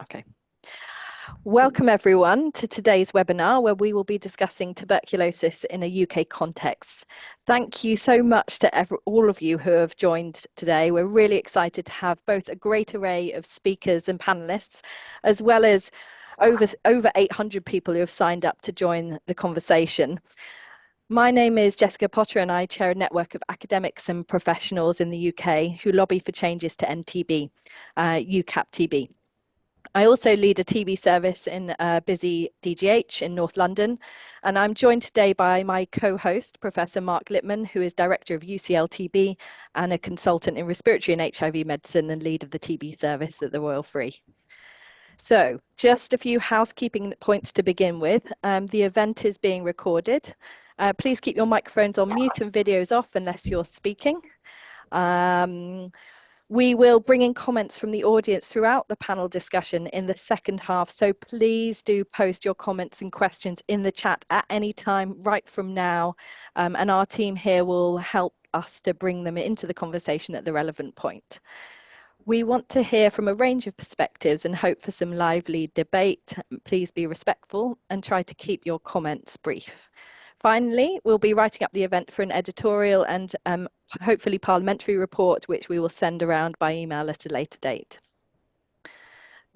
Okay. Welcome everyone to today's webinar where we will be discussing tuberculosis in a UK context. Thank you so much to all of you who have joined today. We're really excited to have both a great array of speakers and panelists, as well as over 800 people who have signed up to join the conversation. My name is Jessica Potter and I chair a network of academics and professionals in the UK who lobby for changes to NTB, UKAPTB. I also lead a TB service in busy DGH in North London, and I'm joined today by my co-host, Professor Mark Lippman, who is Director of UCL-TB and a consultant in respiratory and HIV medicine and lead of the TB service at the Royal Free. So just a few housekeeping points to begin with. The event is being recorded. Please keep your microphones on mute and videos off unless you're speaking. We will bring in comments from the audience throughout the panel discussion in the second half, so please do post your comments and questions in the chat at any time right from now, and our team here will help us to bring them into the conversation at the relevant point. We want to hear from a range of perspectives and hope for some lively debate. Please be respectful and try to keep your comments brief. Finally, we'll be writing up the event for an editorial and hopefully parliamentary report, which we will send around by email at a later date.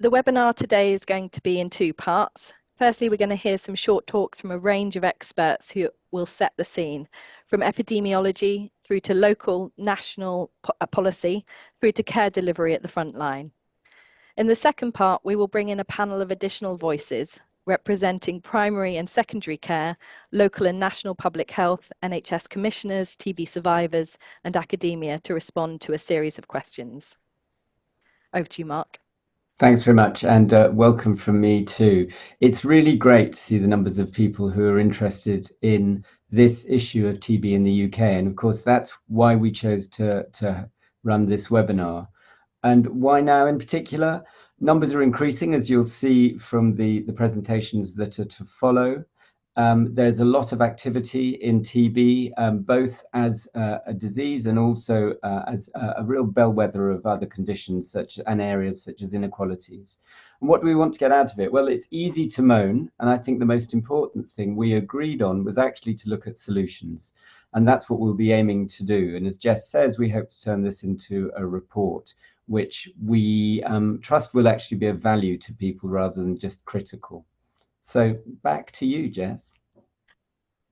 The webinar today is going to be in two parts. Firstly, we're going to hear some short talks from a range of experts who will set the scene, from epidemiology through to local, national policy, through to care delivery at the front line. In the second part, we will bring in a panel of additional voices, representing primary and secondary care, local and national public health, NHS commissioners, TB survivors, and academia to respond to a series of questions. Over to you, Mark. Thanks very much, and welcome from me too. It's really great to see the numbers of people who are interested in this issue of TB in the UK, and of course that's why we chose to run this webinar. And why now in particular? Numbers are increasing, as you'll see from the presentations that are to follow. There's a lot of activity in TB, both as a disease and also as a real bellwether of other conditions and areas such as inequalities. And what do we want to get out of it? Well, it's easy to moan, and I think the most important thing we agreed on was actually to look at solutions. And that's what we'll be aiming to do. And as Jess says, we hope to turn this into a report which we trust will actually be of value to people rather than just critical. So back to you, Jess.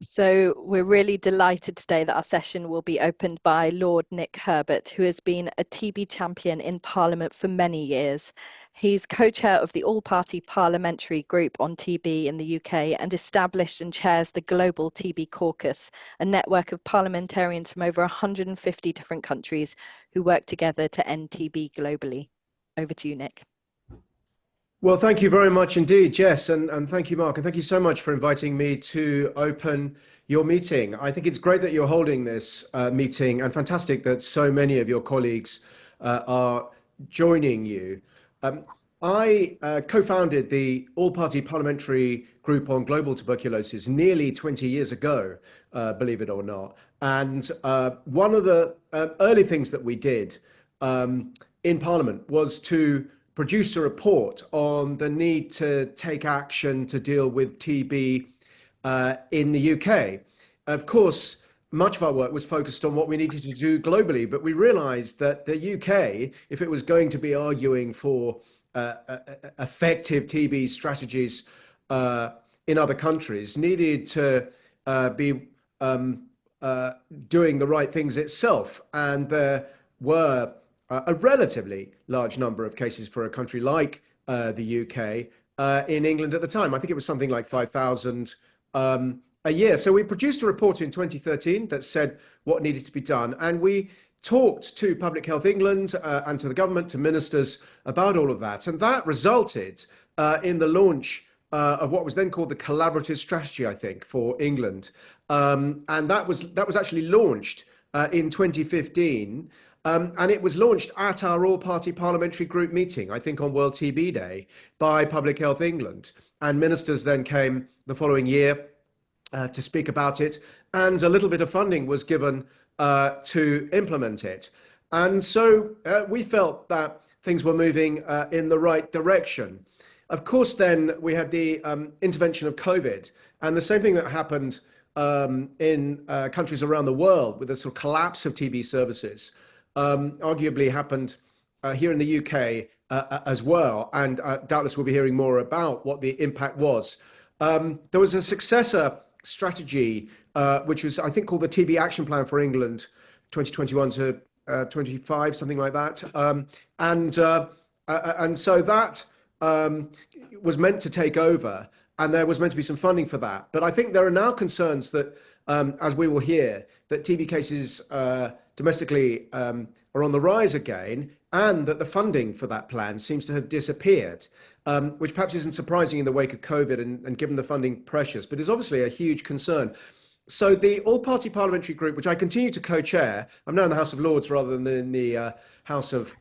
So we're really delighted today that our session will be opened by Lord Nick Herbert, who has been a TB champion in Parliament for many years. He's co-chair of the All-Party Parliamentary Group on TB in the UK and established and chairs the Global TB Caucus, a network of parliamentarians from over 150 different countries who work together to end TB globally. Over to you, Nick. Well, thank you very much indeed, Jess, and thank you, Mark, and thank you so much for inviting me to open your meeting. I think it's great that you're holding this meeting, and fantastic that so many of your colleagues are joining you. I co-founded the All-Party Parliamentary Group on Global Tuberculosis nearly 20 years ago, believe it or not. And one of the early things that we did in Parliament was to produce a report on the need to take action to deal with TB in the UK. Of course, much of our work was focused on what we needed to do globally, but we realized that the UK, if it was going to be arguing for effective TB strategies in other countries, needed to be doing the right things itself. And there were a relatively large number of cases for a country like the UK in England at the time. I think it was something like 5,000 a year. So we produced a report in 2013 that said what needed to be done. And we talked to Public Health England and to the government, to ministers about all of that. And that resulted in the launch of what was then called the Collaborative Strategy, I think, for England. And that was actually launched in 2015. And it was launched at our all-party parliamentary group meeting, I think on World TB Day, by Public Health England. And ministers then came the following year to speak about it. And a little bit of funding was given to implement it. And so we felt that things were moving in the right direction. Of course, then we had the intervention of COVID, and the same thing that happened in countries around the world with the sort of collapse of TB services arguably happened here in the UK as well. And doubtless we'll be hearing more about what the impact was. There was a successor strategy, which was, I think, called the TB Action Plan for England, 2021 to 25, something like that. And so that was meant to take over, and there was meant to be some funding for that. But I think there are now concerns that, as we will hear, that TB cases domestically are on the rise again, and that the funding for that plan seems to have disappeared, which perhaps isn't surprising in the wake of COVID and given the funding pressures, but is obviously a huge concern. So the all-party parliamentary group, which I continue to co-chair, I'm now in the House of Lords rather than in the House of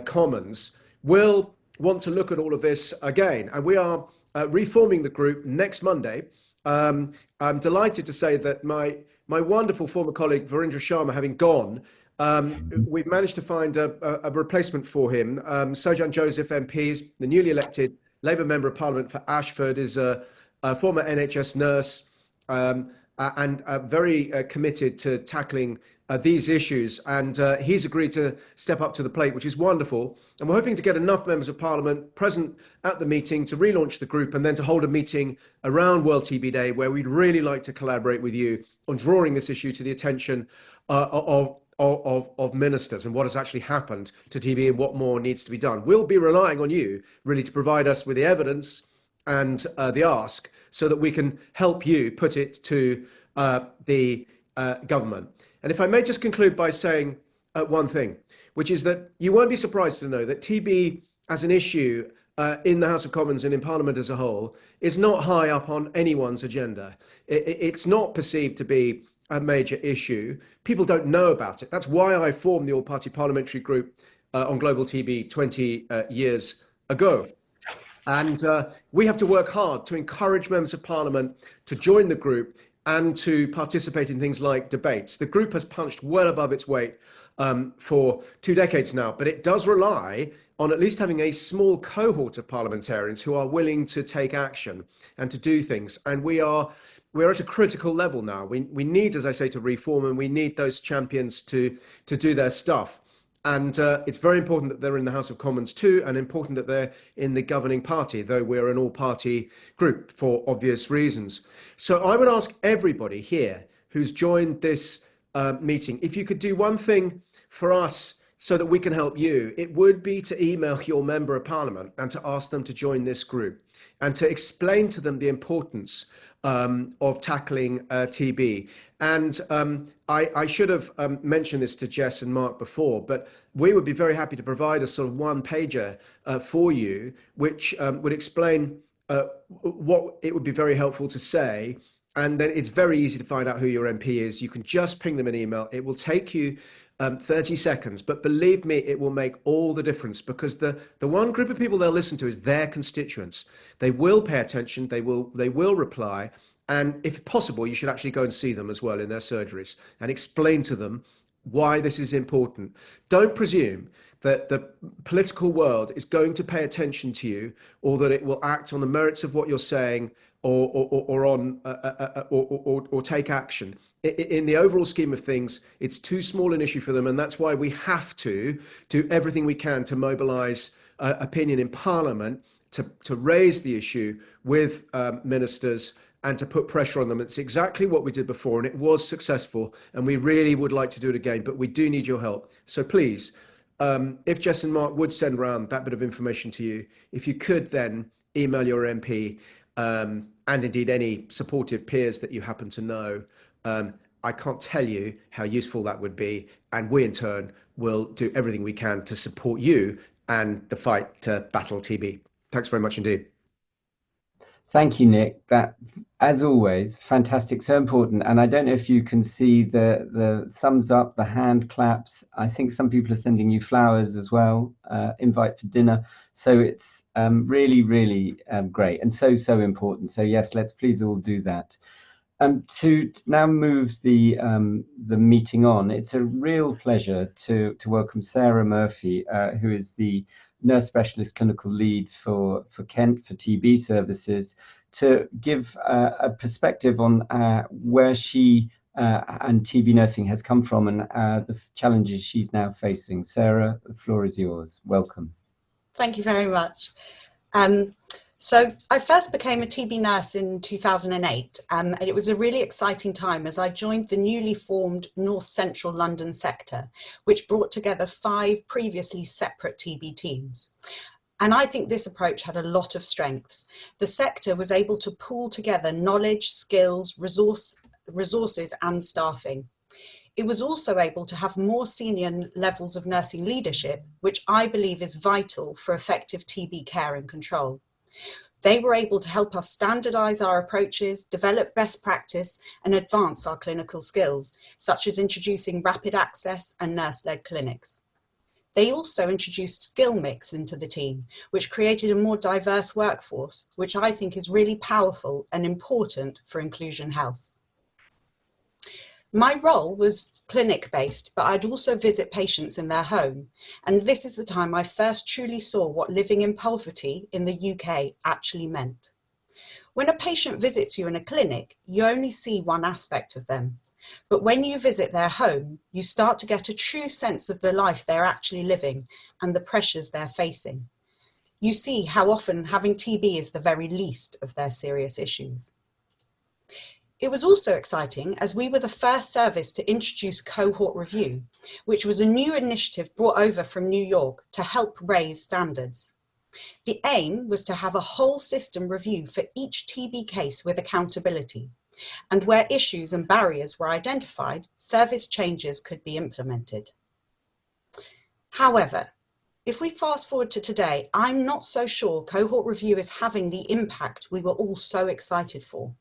Commons, will want to look at all of this again. And we are reforming the group next Monday. I'm delighted to say that my wonderful former colleague, Virendra Sharma, having gone, we've managed to find a replacement for him. Sojan Joseph MP is the newly elected Labour Member of Parliament for Ashford, is a former NHS nurse, and very committed to tackling these issues, and he's agreed to step up to the plate, which is wonderful. And we're hoping to get enough members of Parliament present at the meeting to relaunch the group, and then to hold a meeting around World TB Day where we'd really like to collaborate with you on drawing this issue to the attention of ministers and what has actually happened to TB and what more needs to be done. We'll be relying on you really to provide us with the evidence and the ask, so that we can help you put it to the government. And if I may just conclude by saying one thing, which is that you won't be surprised to know that TB as an issue in the House of Commons and in Parliament as a whole is not high up on anyone's agenda. It's not perceived to be a major issue. People don't know about it. That's why I formed the all-party parliamentary group on global TB 20 years ago. And we have to work hard to encourage members of Parliament to join the group and to participate in things like debates. The group has punched well above its weight for 2 decades now, but it does rely on at least having a small cohort of parliamentarians who are willing to take action and to do things. And we're at a critical level now. We need, as I say, to reform, and we need those champions to do their stuff. And it's very important that they're in the House of Commons too, and important that they're in the governing party, though we're an all-party group for obvious reasons. So I would ask everybody here who's joined this meeting, if you could do one thing for us so that we can help you, it would be to email your Member of Parliament and to ask them to join this group and to explain to them the importance of tackling TB. And I should have mentioned this to Jess and Mark before, but we would be very happy to provide a sort of one-pager for you, which would explain what it would be very helpful to say. And then it's very easy to find out who your MP is. You can just ping them an email. It will take you 30 seconds, but believe me, it will make all the difference, because the one group of people they'll listen to is their constituents. They will pay attention, they will reply, and if possible, you should actually go and see them as well in their surgeries and explain to them why this is important. Don't presume that the political world is going to pay attention to you, or that it will act on the merits of what you're saying, or take action. In the overall scheme of things, it's too small an issue for them, and that's why we have to do everything we can to mobilise opinion in Parliament, to raise the issue with ministers and to put pressure on them. It's exactly what we did before, and it was successful, and we really would like to do it again, but we do need your help. So please, if Jess and Mark would send around that bit of information to you, if you could then email your MP, and indeed any supportive peers that you happen to know, I can't tell you how useful that would be. And we in turn will do everything we can to support you and the fight to battle TB. Thanks very much indeed. Thank you, Nick. That, as always, fantastic, so important. And I don't know if you can see the thumbs up, the hand claps. I think some people are sending you flowers as well, invite for dinner. So it's really, really great and so important. So yes, let's please all do that. To now move the meeting on, it's a real pleasure to welcome Sarah Murphy, who is the nurse specialist clinical lead for Kent for TB services, to give a perspective on where she and TB nursing has come from and the challenges she's now facing. Sarah, the floor is yours. Welcome. Thank you very much. So I first became a TB nurse in 2008, and it was a really exciting time as I joined the newly formed North Central London sector, which brought together 5 previously separate TB teams. And I think this approach had a lot of strengths. The sector was able to pool together knowledge, skills, resources and staffing. It was also able to have more senior levels of nursing leadership, which I believe is vital for effective TB care and control. They were able to help us standardise our approaches, develop best practice and advance our clinical skills, such as introducing rapid access and nurse-led clinics. They also introduced skill mix into the team, which created a more diverse workforce, which I think is really powerful and important for inclusion health. My role was clinic-based, but I'd also visit patients in their home. And this is the time I first truly saw what living in poverty in the UK actually meant. When a patient visits you in a clinic, you only see one aspect of them. But when you visit their home, you start to get a true sense of the life they're actually living and the pressures they're facing. You see how often having TB is the very least of their serious issues. It was also exciting as we were the first service to introduce cohort review, which was a new initiative brought over from New York to help raise standards. The aim was to have a whole system review for each TB case with accountability, and where issues and barriers were identified, service changes could be implemented. However, if we fast forward to today, I'm not so sure cohort review is having the impact we were all so excited for.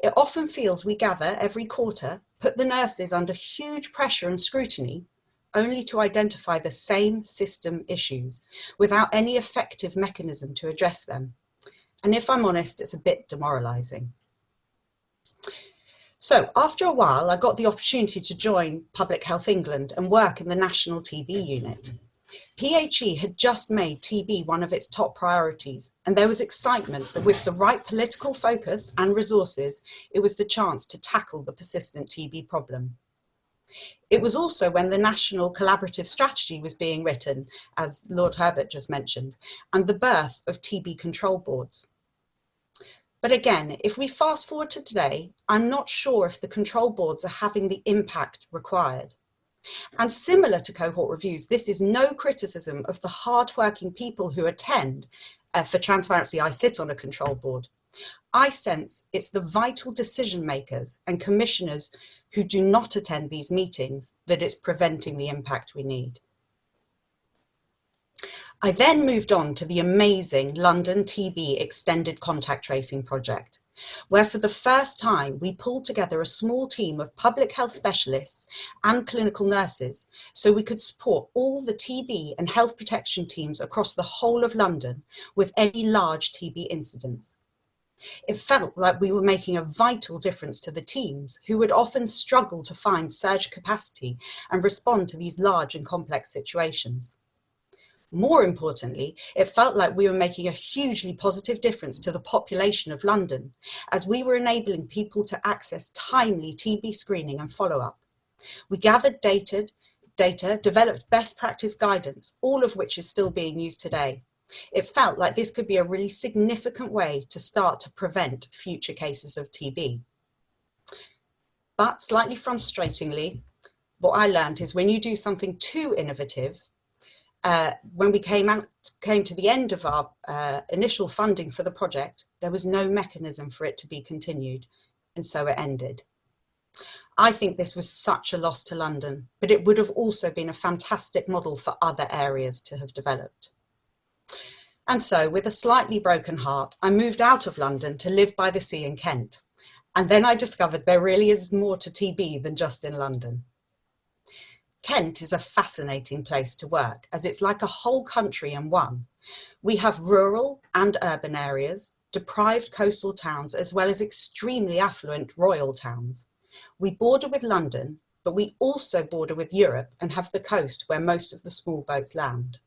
It often feels we gather every quarter, put the nurses under huge pressure and scrutiny, only to identify the same system issues without any effective mechanism to address them. And if I'm honest, it's a bit demoralising. So after a while, I got the opportunity to join Public Health England and work in the National TB Unit. PHE had just made TB one of its top priorities, and there was excitement that with the right political focus and resources, it was the chance to tackle the persistent TB problem. It was also when the National Collaborative Strategy was being written, as Lord Herbert just mentioned, and the birth of TB control boards. But again, if we fast forward to today, I'm not sure if the control boards are having the impact required. And similar to cohort reviews, this is no criticism of the hard-working people who attend. For transparency, I sit on a control board. I sense it's the vital decision makers and commissioners who do not attend these meetings that it's preventing the impact we need. I then moved on to the amazing London TB Extended Contact Tracing project, where for the first time we pulled together a small team of public health specialists and clinical nurses so we could support all the TB and health protection teams across the whole of London with any large TB incidents. It felt like we were making a vital difference to the teams who would often struggle to find surge capacity and respond to these large and complex situations. More importantly, it felt like we were making a hugely positive difference to the population of London, as we were enabling people to access timely TB screening and follow-up. We gathered data, developed best practice guidance, all of which is still being used today. It felt like this could be a really significant way to start to prevent future cases of TB. But slightly frustratingly, what I learned is when you do something too innovative, when we came to the end of our initial funding for the project, there was no mechanism for it to be continued, and so it ended. I think this was such a loss to London, but it would have also been a fantastic model for other areas to have developed. And so, with a slightly broken heart, I moved out of London to live by the sea in Kent. And then I discovered there really is more to TB than just in London. Kent is a fascinating place to work, as it's like a whole country in one. We have rural and urban areas, deprived coastal towns, as well as extremely affluent royal towns. We border with London, but we also border with Europe and have the coast where most of the small boats land.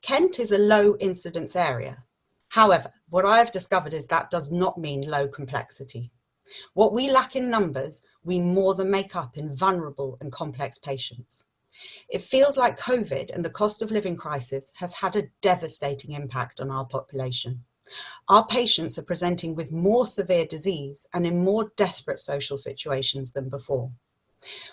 Kent is a low incidence area. However, what I have discovered is that does not mean low complexity. What we lack in numbers, we more than make up in vulnerable and complex patients. It feels like COVID and the cost of living crisis has had a devastating impact on our population. Our patients are presenting with more severe disease and in more desperate social situations than before.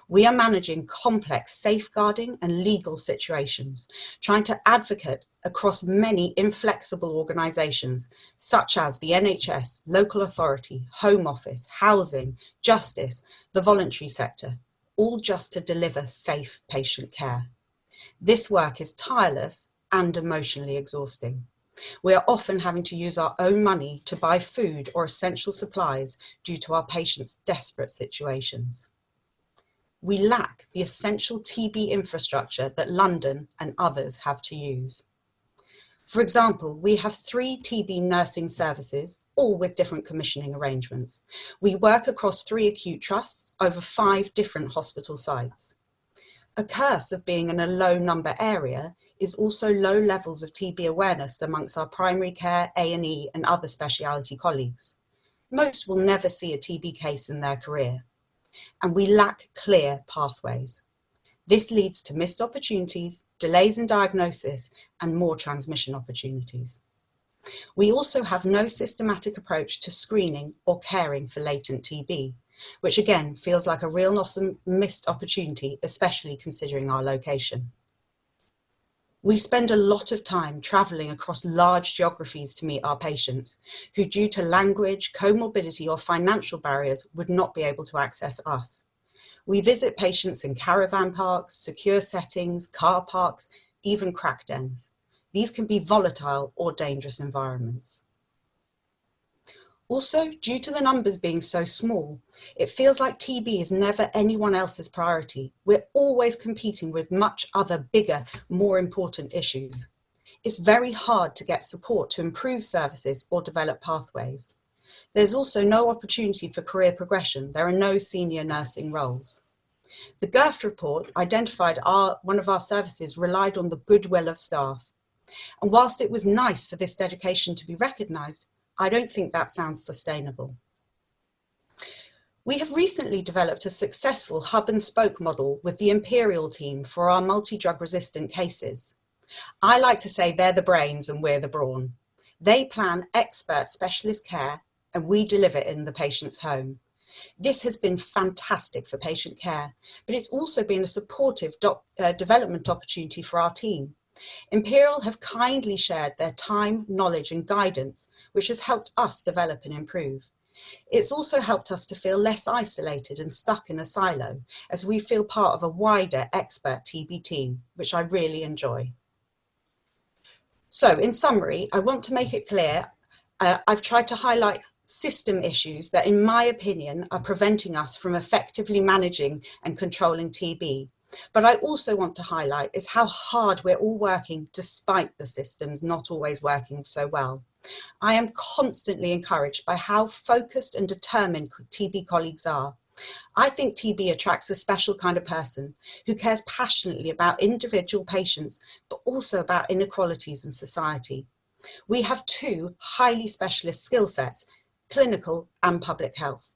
We are managing complex safeguarding and legal situations, trying to advocate across many inflexible organisations such as the NHS, local authority, Home Office, housing, justice, the voluntary sector, all just to deliver safe patient care. This work is tireless and emotionally exhausting. We are often having to use our own money to buy food or essential supplies due to our patients' desperate situations. We lack the essential TB infrastructure that London and others have to use. For example, we have 3 TB nursing services, all with different commissioning arrangements. We work across 3 acute trusts over 5 different hospital sites. A curse of being in a low number area is also low levels of TB awareness amongst our primary care, A&E and other specialty colleagues. Most will never see a TB case in their career, and we lack clear pathways. This leads to missed opportunities, delays in diagnosis, and more transmission opportunities. We also have no systematic approach to screening or caring for latent TB, which again feels like a real missed opportunity, especially considering our location. We spend a lot of time travelling across large geographies to meet our patients, who due to language, comorbidity or financial barriers would not be able to access us. We visit patients in caravan parks, secure settings, car parks, even crack dens. These can be volatile or dangerous environments. Also, due to the numbers being so small, it feels like TB is never anyone else's priority. We're always competing with much other bigger, more important issues. It's very hard to get support to improve services or develop pathways. There's also no opportunity for career progression. There are no senior nursing roles. The GIRFT report identified one of our services relied on the goodwill of staff. And whilst it was nice for this dedication to be recognised, I don't think that sounds sustainable. We have recently developed a successful hub and spoke model with the Imperial team for our multi-drug resistant cases. I like to say they're the brains and we're the brawn. They plan expert specialist care and we deliver in the patient's home. This has been fantastic for patient care, but it's also been a supportive development opportunity for our team. Imperial have kindly shared their time, knowledge and guidance, which has helped us develop and improve. It's also helped us to feel less isolated and stuck in a silo, as we feel part of a wider expert TB team, which I really enjoy. So in summary, I want to make it clear, I've tried to highlight system issues that in my opinion are preventing us from effectively managing and controlling TB. But I also want to highlight is how hard we're all working despite the systems not always working so well. I am constantly encouraged by how focused and determined TB colleagues are. I think TB attracts a special kind of person who cares passionately about individual patients, but also about inequalities in society. We have 2 highly specialist skill sets, clinical and public health.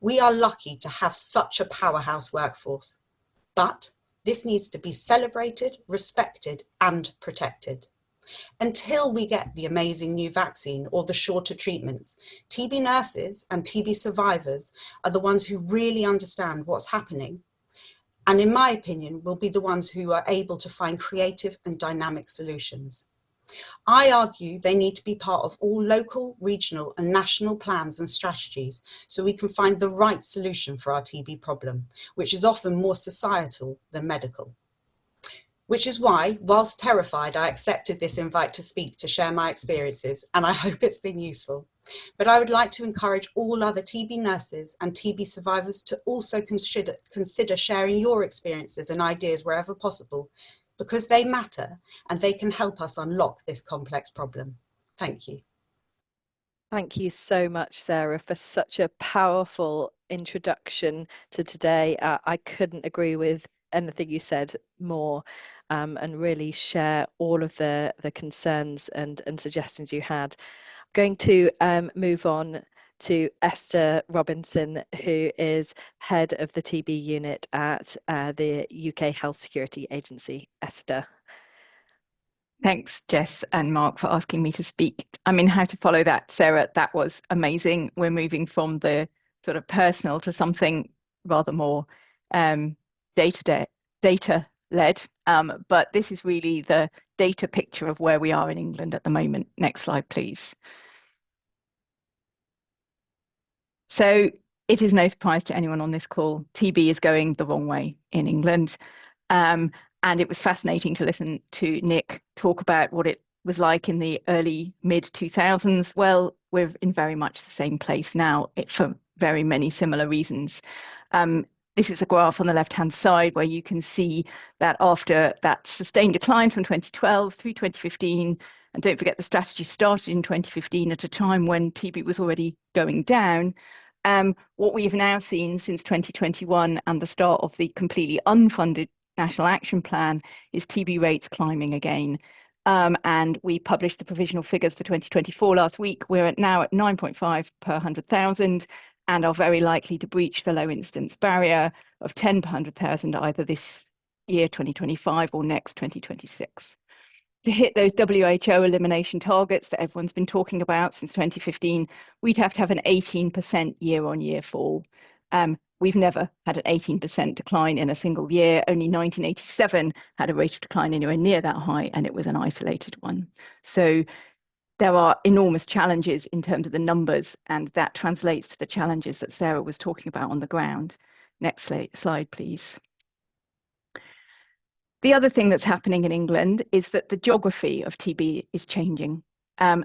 We are lucky to have such a powerhouse workforce, but this needs to be celebrated, respected and protected. Until we get the amazing new vaccine or the shorter treatments, TB nurses and TB survivors are the ones who really understand what's happening, and in my opinion will be the ones who are able to find creative and dynamic solutions. I argue they need to be part of all local, regional and national plans and strategies so we can find the right solution for our TB problem, which is often more societal than medical. Which is why, whilst terrified, I accepted this invite to speak to share my experiences, and I hope it's been useful. But I would like to encourage all other TB nurses and TB survivors to also consider sharing your experiences and ideas wherever possible, because they matter and they can help us unlock this complex problem. Thank you. Thank you so much, Sarah, for such a powerful introduction to today. I couldn't agree with anything you said more, and really share all of the concerns and suggestions you had. I'm going to move on to Esther Robinson, who is head of the TB unit at the UK Health Security Agency. Esther. Thanks, Jess and Mark, for asking me to speak. I mean, how to follow that, Sarah, that was amazing. We're moving from the sort of personal to something rather more data-led, but this is really the data picture of where we are in England at the moment. Next slide, please. So it is no surprise to anyone on this call, TB is going the wrong way in England. And it was fascinating to listen to Nick talk about what it was like in the early mid-2000s. Well, we're in very much the same place now for very many similar reasons. This is a graph on the left-hand side where you can see that after that sustained decline from 2012 through 2015, and don't forget the strategy started in 2015 at a time when TB was already going down. What we have now seen since 2021 and the start of the completely unfunded National Action Plan is TB rates climbing again. And we published the provisional figures for 2024 last week. We're now at 9.5 per 100,000 and are very likely to breach the low incidence barrier of 10 per 100,000 either this year, 2025, or next, 2026. To hit those WHO elimination targets that everyone's been talking about since 2015, we'd have to have an 18% year-on-year fall. We've never had an 18% decline in a single year. Only 1987 had a rate of decline anywhere near that high, and it was an isolated one. So there are enormous challenges in terms of the numbers, and that translates to the challenges that Sarah was talking about on the ground. Next slide, please. The other thing that's happening in England is that the geography of TB is changing. And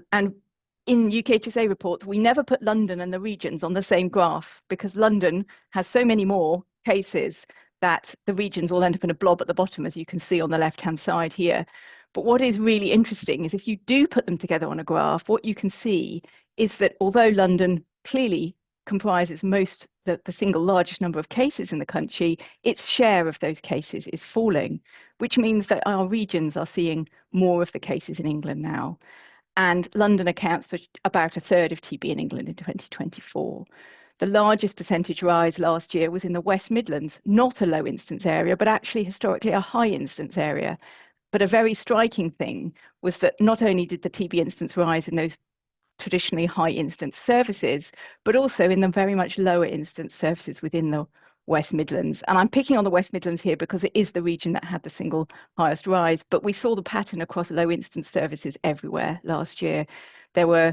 in UKHSA reports, we never put London and the regions on the same graph because London has so many more cases that the regions all end up in a blob at the bottom, as you can see on the left-hand side here. But what is really interesting is if you do put them together on a graph, what you can see is that although London clearly comprises the single largest number of cases in the country, its share of those cases is falling, which means that our regions are seeing more of the cases in England now. And London accounts for about a third of TB in England in 2024. The largest percentage rise last year was in the West Midlands, not a low incidence area, but actually historically a high incidence area. But a very striking thing was that not only did the TB incidence rise in those traditionally high incidence services, but also in the very much lower incidence services within the West Midlands. And I'm picking on the West Midlands here because it is the region that had the single highest rise, but we saw the pattern across low incidence services everywhere last year. There were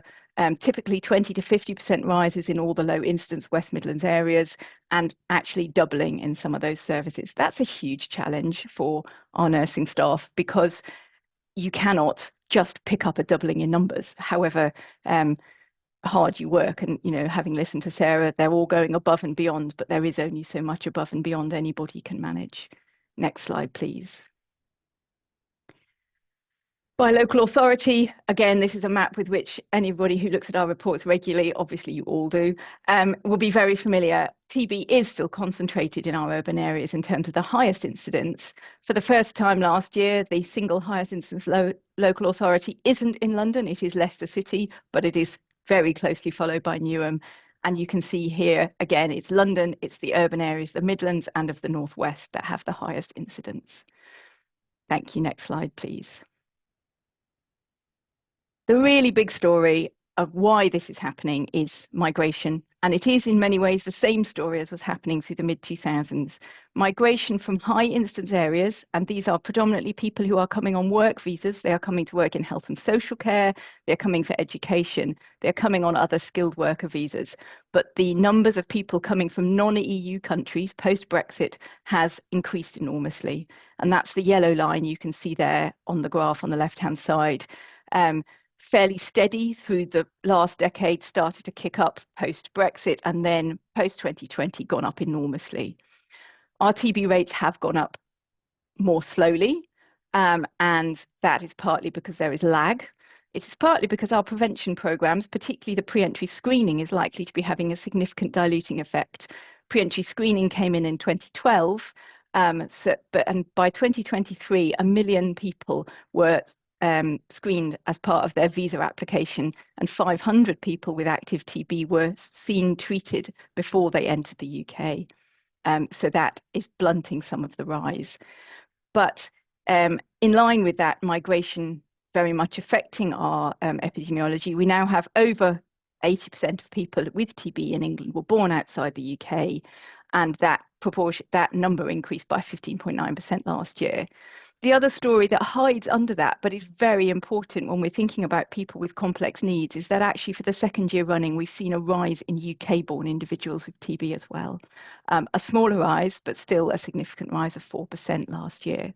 typically 20 to 50% rises in all the low incidence West Midlands areas, and actually doubling in some of those services. That's a huge challenge for our nursing staff because you cannot just pick up a doubling in numbers, however hard you work. And having listened to Sarah, they're all going above and beyond, but there is only so much above and beyond anybody can manage. Next slide, please. By local authority, again, this is a map with which anybody who looks at our reports regularly, obviously you all do, will be very familiar. TB is still concentrated in our urban areas in terms of the highest incidence. For the first time last year, the single highest incidence local authority isn't in London, it is Leicester City, but it is very closely followed by Newham. And you can see here, again, it's London, it's the urban areas, the Midlands and of the Northwest that have the highest incidence. Thank you. Next slide, please. The really big story of why this is happening is migration. And it is in many ways the same story as was happening through the mid-2000s. Migration from high incidence areas, and these are predominantly people who are coming on work visas. They are coming to work in health and social care. They're coming for education. They're coming on other skilled worker visas. But the numbers of people coming from non-EU countries post-Brexit has increased enormously. And that's the yellow line you can see there on the graph on the left-hand side. Fairly steady through the last decade, started to kick up post-Brexit, and then post-2020 gone up enormously. Our TB rates have gone up more slowly, and that is partly because there is lag. It is partly because our prevention programmes, particularly the pre-entry screening, is likely to be having a significant diluting effect. Pre-entry screening came in 2012, and by 2023, 1 million people were screened as part of their visa application, and 500 people with active TB were seen treated before they entered the UK. So that is blunting some of the rise. But in line with that migration very much affecting our epidemiology, we now have over 80% of people with TB in England were born outside the UK, and that number increased by 15.9% last year. The other story that hides under that, but is very important when we're thinking about people with complex needs, is that actually for the second year running, we've seen a rise in UK-born individuals with TB as well. A smaller rise, but still a significant rise of 4% last year.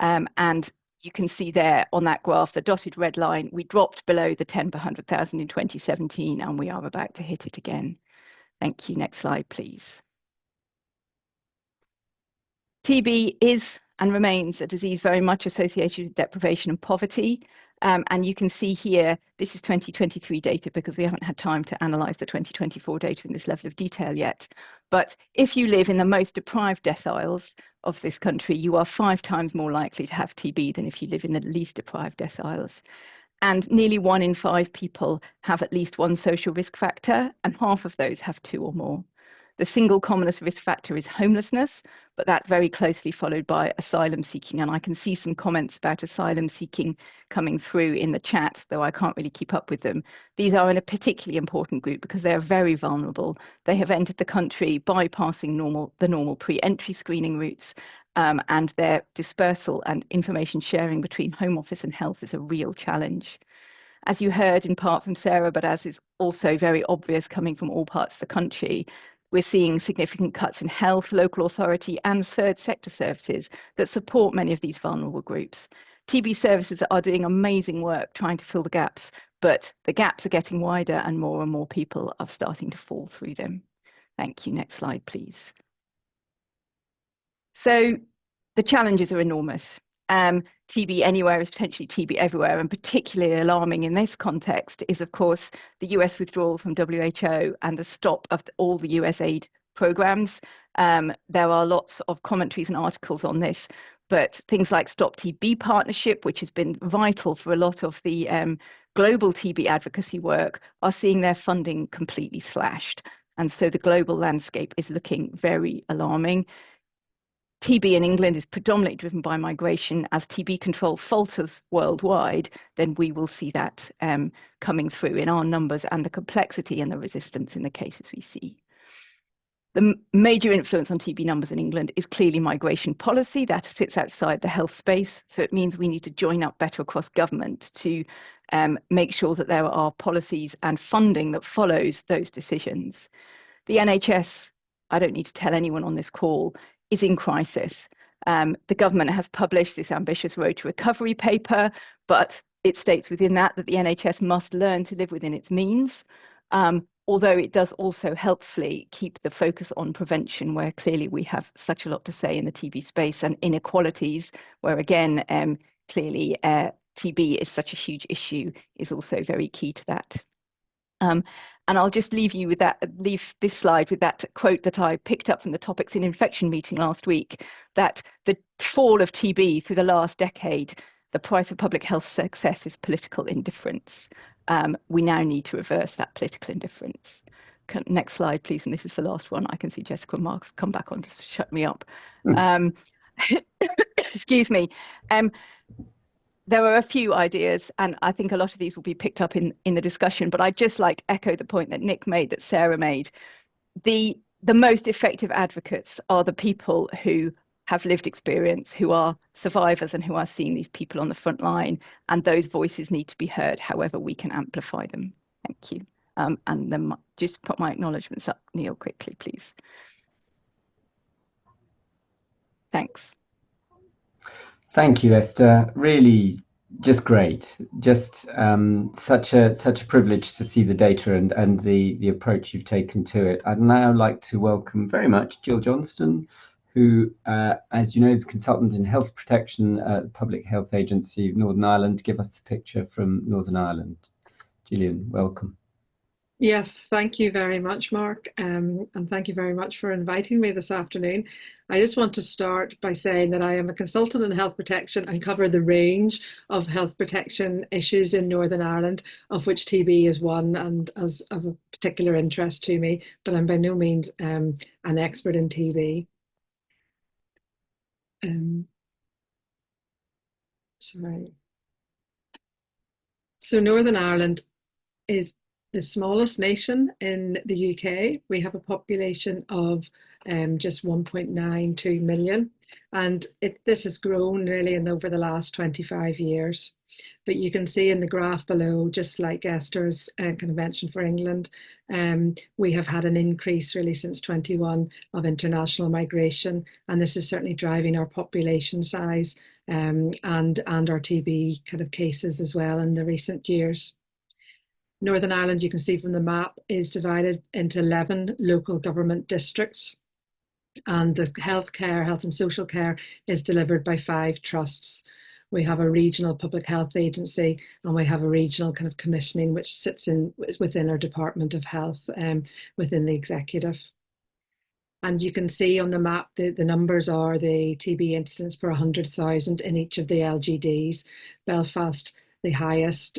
And you can see there on that graph, the dotted red line, we dropped below the 10 per 100,000 in 2017, and we are about to hit it again. Thank you. Next slide, please. TB is and remains a disease very much associated with deprivation and poverty. And you can see here, this is 2023 data because we haven't had time to analyse the 2024 data in this level of detail yet. But if you live in the most deprived deciles of this country, you are 5 times more likely to have TB than if you live in the least deprived deciles. And nearly 1 in 5 people have at least one social risk factor, and half of those have 2 or more. The single commonest risk factor is homelessness, but that's very closely followed by asylum seeking. And I can see some comments about asylum seeking coming through in the chat, though I can't really keep up with them. These are in a particularly important group because they are very vulnerable. They have entered the country bypassing the normal pre-entry screening routes, and their dispersal and information sharing between Home Office and Health is a real challenge. As you heard in part from Sarah, but as is also very obvious coming from all parts of the country, we're seeing significant cuts in health, local authority and third sector services that support many of these vulnerable groups. TB services are doing amazing work trying to fill the gaps, but the gaps are getting wider and more people are starting to fall through them. Thank you. Next slide, please. So the challenges are enormous. TB anywhere is potentially TB everywhere, and particularly alarming in this context is, of course, the US withdrawal from WHO and the stop of all the US aid programs. There are lots of commentaries and articles on this, but things like Stop TB Partnership, which has been vital for a lot of the global TB advocacy work, are seeing their funding completely slashed. And so the global landscape is looking very alarming. TB in England is predominantly driven by migration. As TB control falters worldwide, then we will see that coming through in our numbers and the complexity and the resistance in the cases we see. The major influence on TB numbers in England is clearly migration policy that sits outside the health space. So it means we need to join up better across government to make sure that there are policies and funding that follows those decisions. The NHS, I don't need to tell anyone on this call, is in crisis. The government has published this ambitious Road to Recovery paper, but it states within that the NHS must learn to live within its means, although it does also helpfully keep the focus on prevention, where clearly we have such a lot to say in the TB space, and inequalities, where again, clearly TB is such a huge issue, is also very key to that. And I'll just leave you with that, leave this slide with that quote that I picked up from the Topics in Infection meeting last week, that the fall of TB through the last decade, the price of public health success is political indifference. We now need to reverse that political indifference. Next slide, please. And this is the last one. I can see Jessica and Mark have come back on to shut me up. Excuse me. There are a few ideas, and I think a lot of these will be picked up in the discussion, but I'd just like to echo the point that Nick made, that Sarah made. The most effective advocates are the people who have lived experience, who are survivors and who are seeing these people on the front line, and those voices need to be heard however we can amplify them. Thank you. And then just put my acknowledgements up, Neil, quickly, please. Thanks. Thank you, Esther. Really, just great. Just such a privilege to see the data and the approach you've taken to it. I'd now like to welcome very much Jill Johnstone, who, as you know, is consultant in health protection at the Public Health Agency of Northern Ireland, to give us the picture from Northern Ireland. Jillian, welcome. Yes, thank you very much, Mark, and thank you very much for inviting me this afternoon. I just want to start by saying that I am a consultant in health protection and cover the range of health protection issues in Northern Ireland, of which TB is one and as of a particular interest to me, but I'm by no means an expert in TB. Sorry. So Northern Ireland is the smallest nation in the UK. We have a population of just 1.92 million, and this has grown really over the last 25 years. But you can see in the graph below, just like Esther's kind of mentioned for England, we have had an increase really since 21 of international migration, and this is certainly driving our population size and our TB kind of cases as well in the recent years. Northern Ireland, you can see from the map, is divided into 11 local government districts, and the health and social care is delivered by 5 trusts. We have a regional public health agency, and we have a regional kind of commissioning which sits within our Department of Health within the executive. And you can see on the map the numbers are the TB incidents per 100,000 in each of the LGDs. Belfast the highest,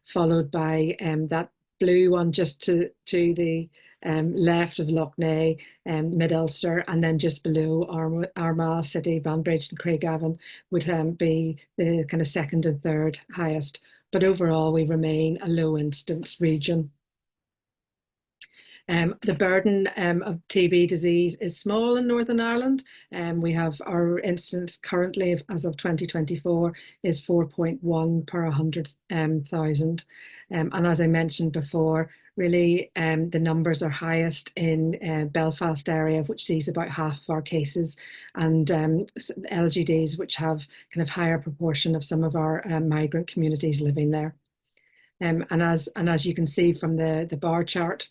followed by that blue one just to the left of Lough Neagh, Mid-Ulster, and then just below Armagh City, Banbridge and Craigavon would be the kind of second and third highest. But overall, we remain a low incidence region. The burden of TB disease is small in Northern Ireland. We have our incidence currently, as of 2024, is 4.1 per 100,000. And as I mentioned before, really the numbers are highest in Belfast area, which sees about half of our cases, and LGDs, which have kind of higher proportion of some of our migrant communities living there. And as you can see from the bar chart,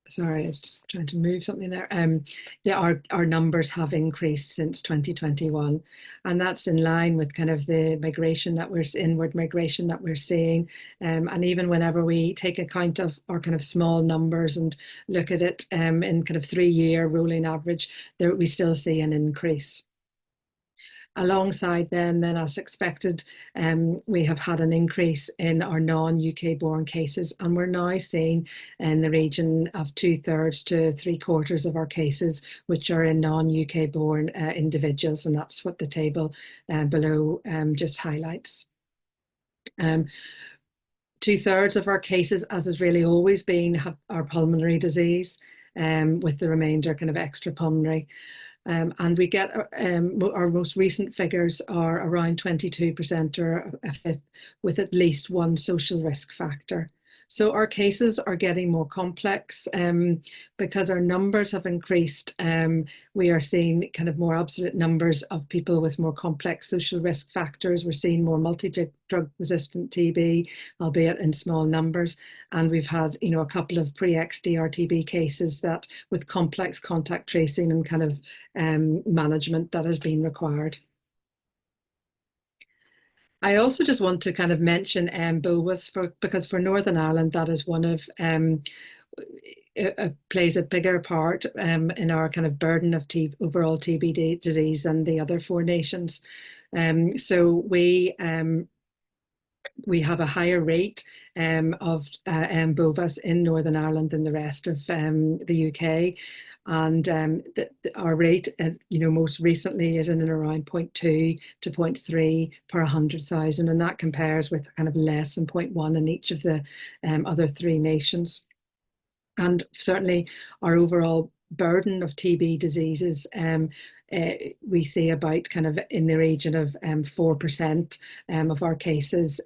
sorry, I was just trying to move something there. Our numbers have increased since 2021, and that's in line with kind of the migration that inward migration that we're seeing. And even whenever we take account of our kind of small numbers and look at it in kind of 3-year rolling average, we still see an increase. Alongside then as expected, we have had an increase in our non-UK born cases, and we're now seeing in the region of 2/3 to 3/4 of our cases which are in non-UK born individuals, and that's what the table below just highlights. 2/3 of our cases, as has really always been, are pulmonary disease, with the remainder kind of extrapulmonary. And we get our most recent figures are around 22% or a fifth with at least one social risk factor. So our cases are getting more complex because our numbers have increased. We are seeing kind of more absolute numbers of people with more complex social risk factors. We're seeing more multi-drug resistant TB, albeit in small numbers. And we've had, a couple of pre-XDR TB cases that with complex contact tracing and kind of management that has been required. I also just want to kind of mention BOWAS because for Northern Ireland, that is one of, plays a bigger part in our kind of burden of overall TB disease than the other 4 nations. So we have a higher rate of BOWAS in Northern Ireland than the rest of the UK. And our rate, most recently is in and around 0.2 to 0.3 per 100,000, and that compares with kind of less than 0.1 in each of the other 3 nations. And certainly our overall burden of TB diseases, we see about kind of in the region of 4% of our cases,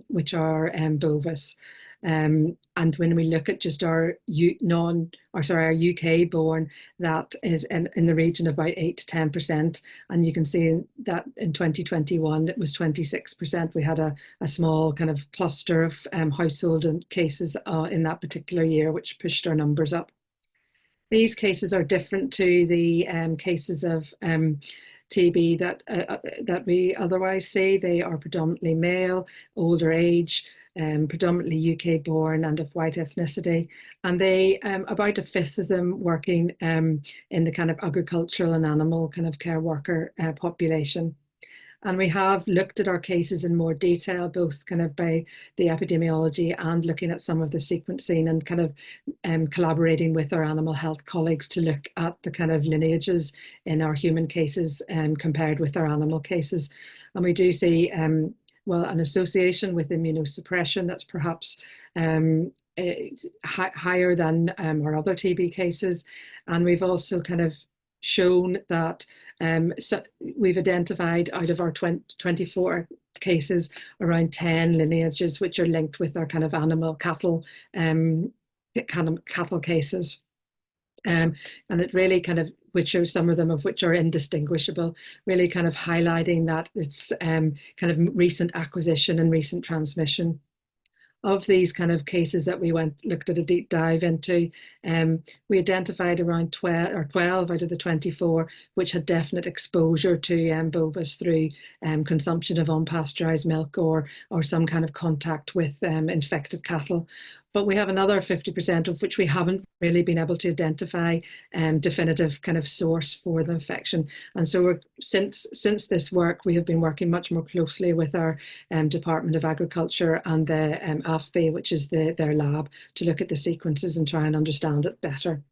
which are BOWAS. And when we look at just our UK born, that is in the region of about 8 to 10%. And you can see that in 2021, it was 26%. We had a small kind of cluster of household and cases in that particular year, which pushed our numbers up. These cases are different to the cases of TB that we otherwise see. They are predominantly male, older age, predominantly UK born and of white ethnicity, and they about a fifth of them working in the kind of agricultural and animal kind of care worker population. And we have looked at our cases in more detail, both kind of by the epidemiology and looking at some of the sequencing, and kind of collaborating with our animal health colleagues to look at the kind of lineages in our human cases compared with our animal cases. And we do see, well, an association with immunosuppression that's perhaps higher than our other TB cases. And we've also kind of shown that so we've identified out of our 24 cases around 10 lineages which are linked with our kind of animal cattle cases, and it really kind of, which are some of them of which are indistinguishable, really kind of highlighting that it's kind of recent acquisition and recent transmission. Of these kind of cases that we looked at a deep dive into, we identified around 12 out of the 24 which had definite exposure to bovis through consumption of unpasteurized milk or some kind of contact with infected cattle. But we have another 50% of which we haven't really been able to identify definitive kind of source for the infection. And so since this work, we have been working much more closely with our Department of Agriculture and the AFB, which is their lab, to look at the sequences and try and understand it better.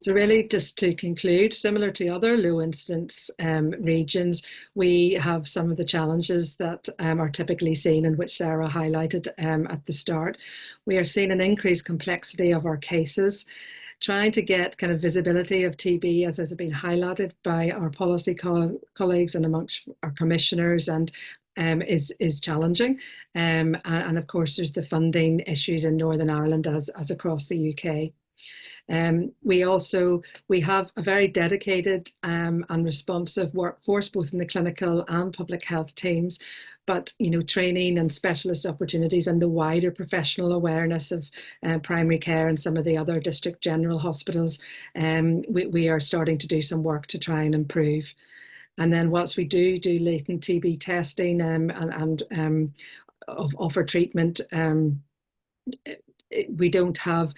So really, just to conclude, similar to other low incidence regions, we have some of the challenges that are typically seen and which Sarah highlighted at the start. We are seeing an increased complexity of our cases, trying to get kind of visibility of TB, as has been highlighted by our policy colleagues and amongst our commissioners, and is challenging. And of course, there's the funding issues in Northern Ireland as across the UK. We have a very dedicated and responsive workforce, both in the clinical and public health teams, but training and specialist opportunities and the wider professional awareness of primary care and some of the other district general hospitals, we are starting to do some work to try and improve. And then whilst we do latent TB testing and offer treatment, we don't have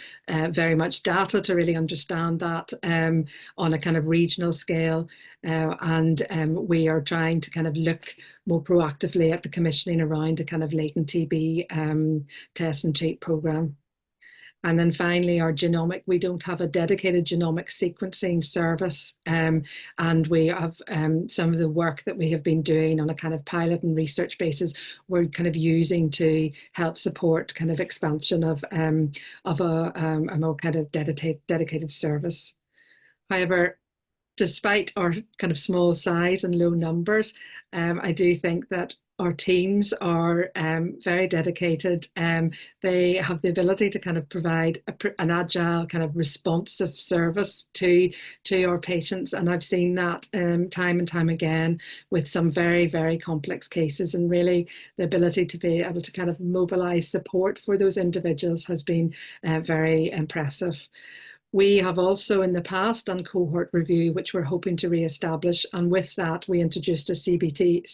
very much data to really understand that on a kind of regional scale, and we are trying to kind of look more proactively at the commissioning around a kind of latent TB test and treat programme. And then finally, our genomic, we don't have a dedicated genomic sequencing service, and we have some of the work that we have been doing on a kind of pilot and research basis, we're kind of using to help support kind of expansion of a more kind of dedicated service. However, despite our kind of small size and low numbers, I do think that our teams are very dedicated. They have the ability to kind of provide an agile, kind of responsive service to our patients. And I've seen that time and time again with some very, very complex cases. And really the ability to be able to kind of mobilize support for those individuals has been very impressive. We have also in the past done cohort review, which we're hoping to re-establish, and with that we introduced a CBD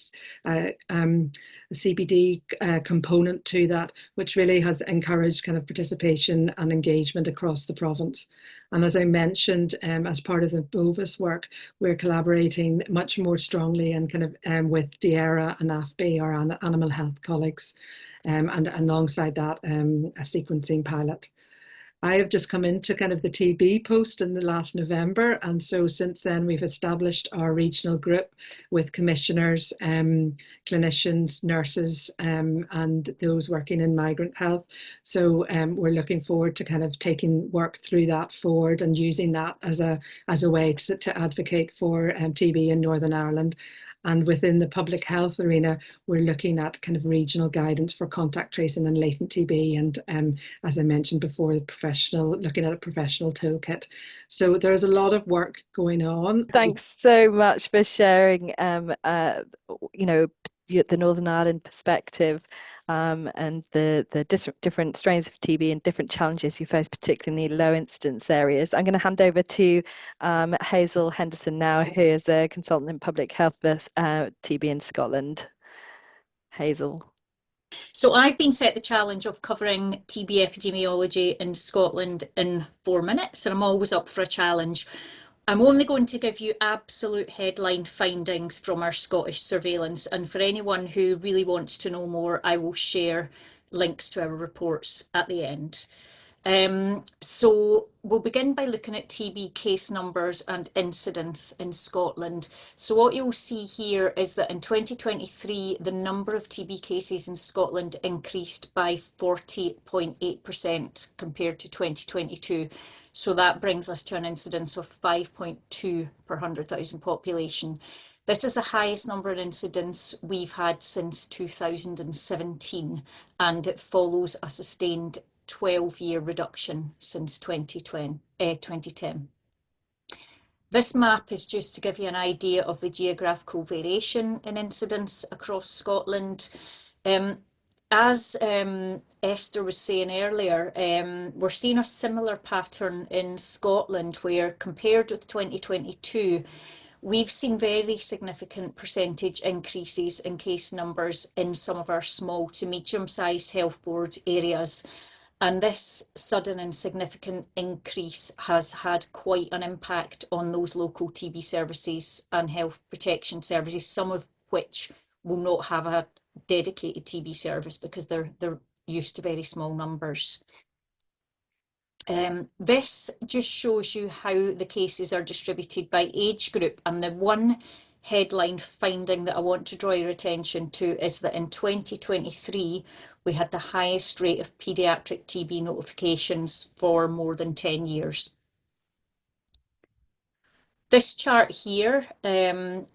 component to that, which really has encouraged kind of participation and engagement across the province. And as I mentioned, as part of the bovis work, we're collaborating much more strongly and kind of with DAERA and AFB, our animal health colleagues, and alongside that a sequencing pilot. I have just come into kind of the TB post in the last November, and so since then we've established our regional group with commissioners, clinicians, nurses, and those working in migrant health. So we're looking forward to kind of taking work through that forward and using that as a way to advocate for TB in Northern Ireland. And within the public health arena, we're looking at kind of regional guidance for contact tracing and latent TB, and as I mentioned before, looking at a professional toolkit. So there's a lot of work going on. Thanks so much for sharing, the Northern Ireland perspective. and the different strains of TB and different challenges you face, particularly in the low incidence areas. I'm going to hand over to Hazel Henderson now, who is a consultant in public health for TB in Scotland. Hazel. So I've been set the challenge of covering TB epidemiology in Scotland in 4 minutes, and I'm always up for a challenge. I'm only going to give you absolute headline findings from our Scottish surveillance, and for anyone who really wants to know more, I will share links to our reports at the end. So we'll begin by looking at TB case numbers and incidence in Scotland. So what you'll see here is that in 2023, the number of TB cases in Scotland increased by 40.8% compared to 2022. So that brings us to an incidence of 5.2 per 100,000 population. This is the highest number of incidents we've had since 2017, and it follows a sustained 12-year reduction since 2010. This map is just to give you an idea of the geographical variation in incidence across Scotland. As Esther was saying earlier, we're seeing a similar pattern in Scotland where, compared with 2022, we've seen very significant percentage increases in case numbers in some of our small to medium-sized health board areas. And this sudden and significant increase has had quite an impact on those local TB services and health protection services, some of which will not have a dedicated TB service because they're used to very small numbers. This just shows you how the cases are distributed by age group, and the one headline finding that I want to draw your attention to is that in 2023 we had the highest rate of paediatric TB notifications for more than 10 years. This chart here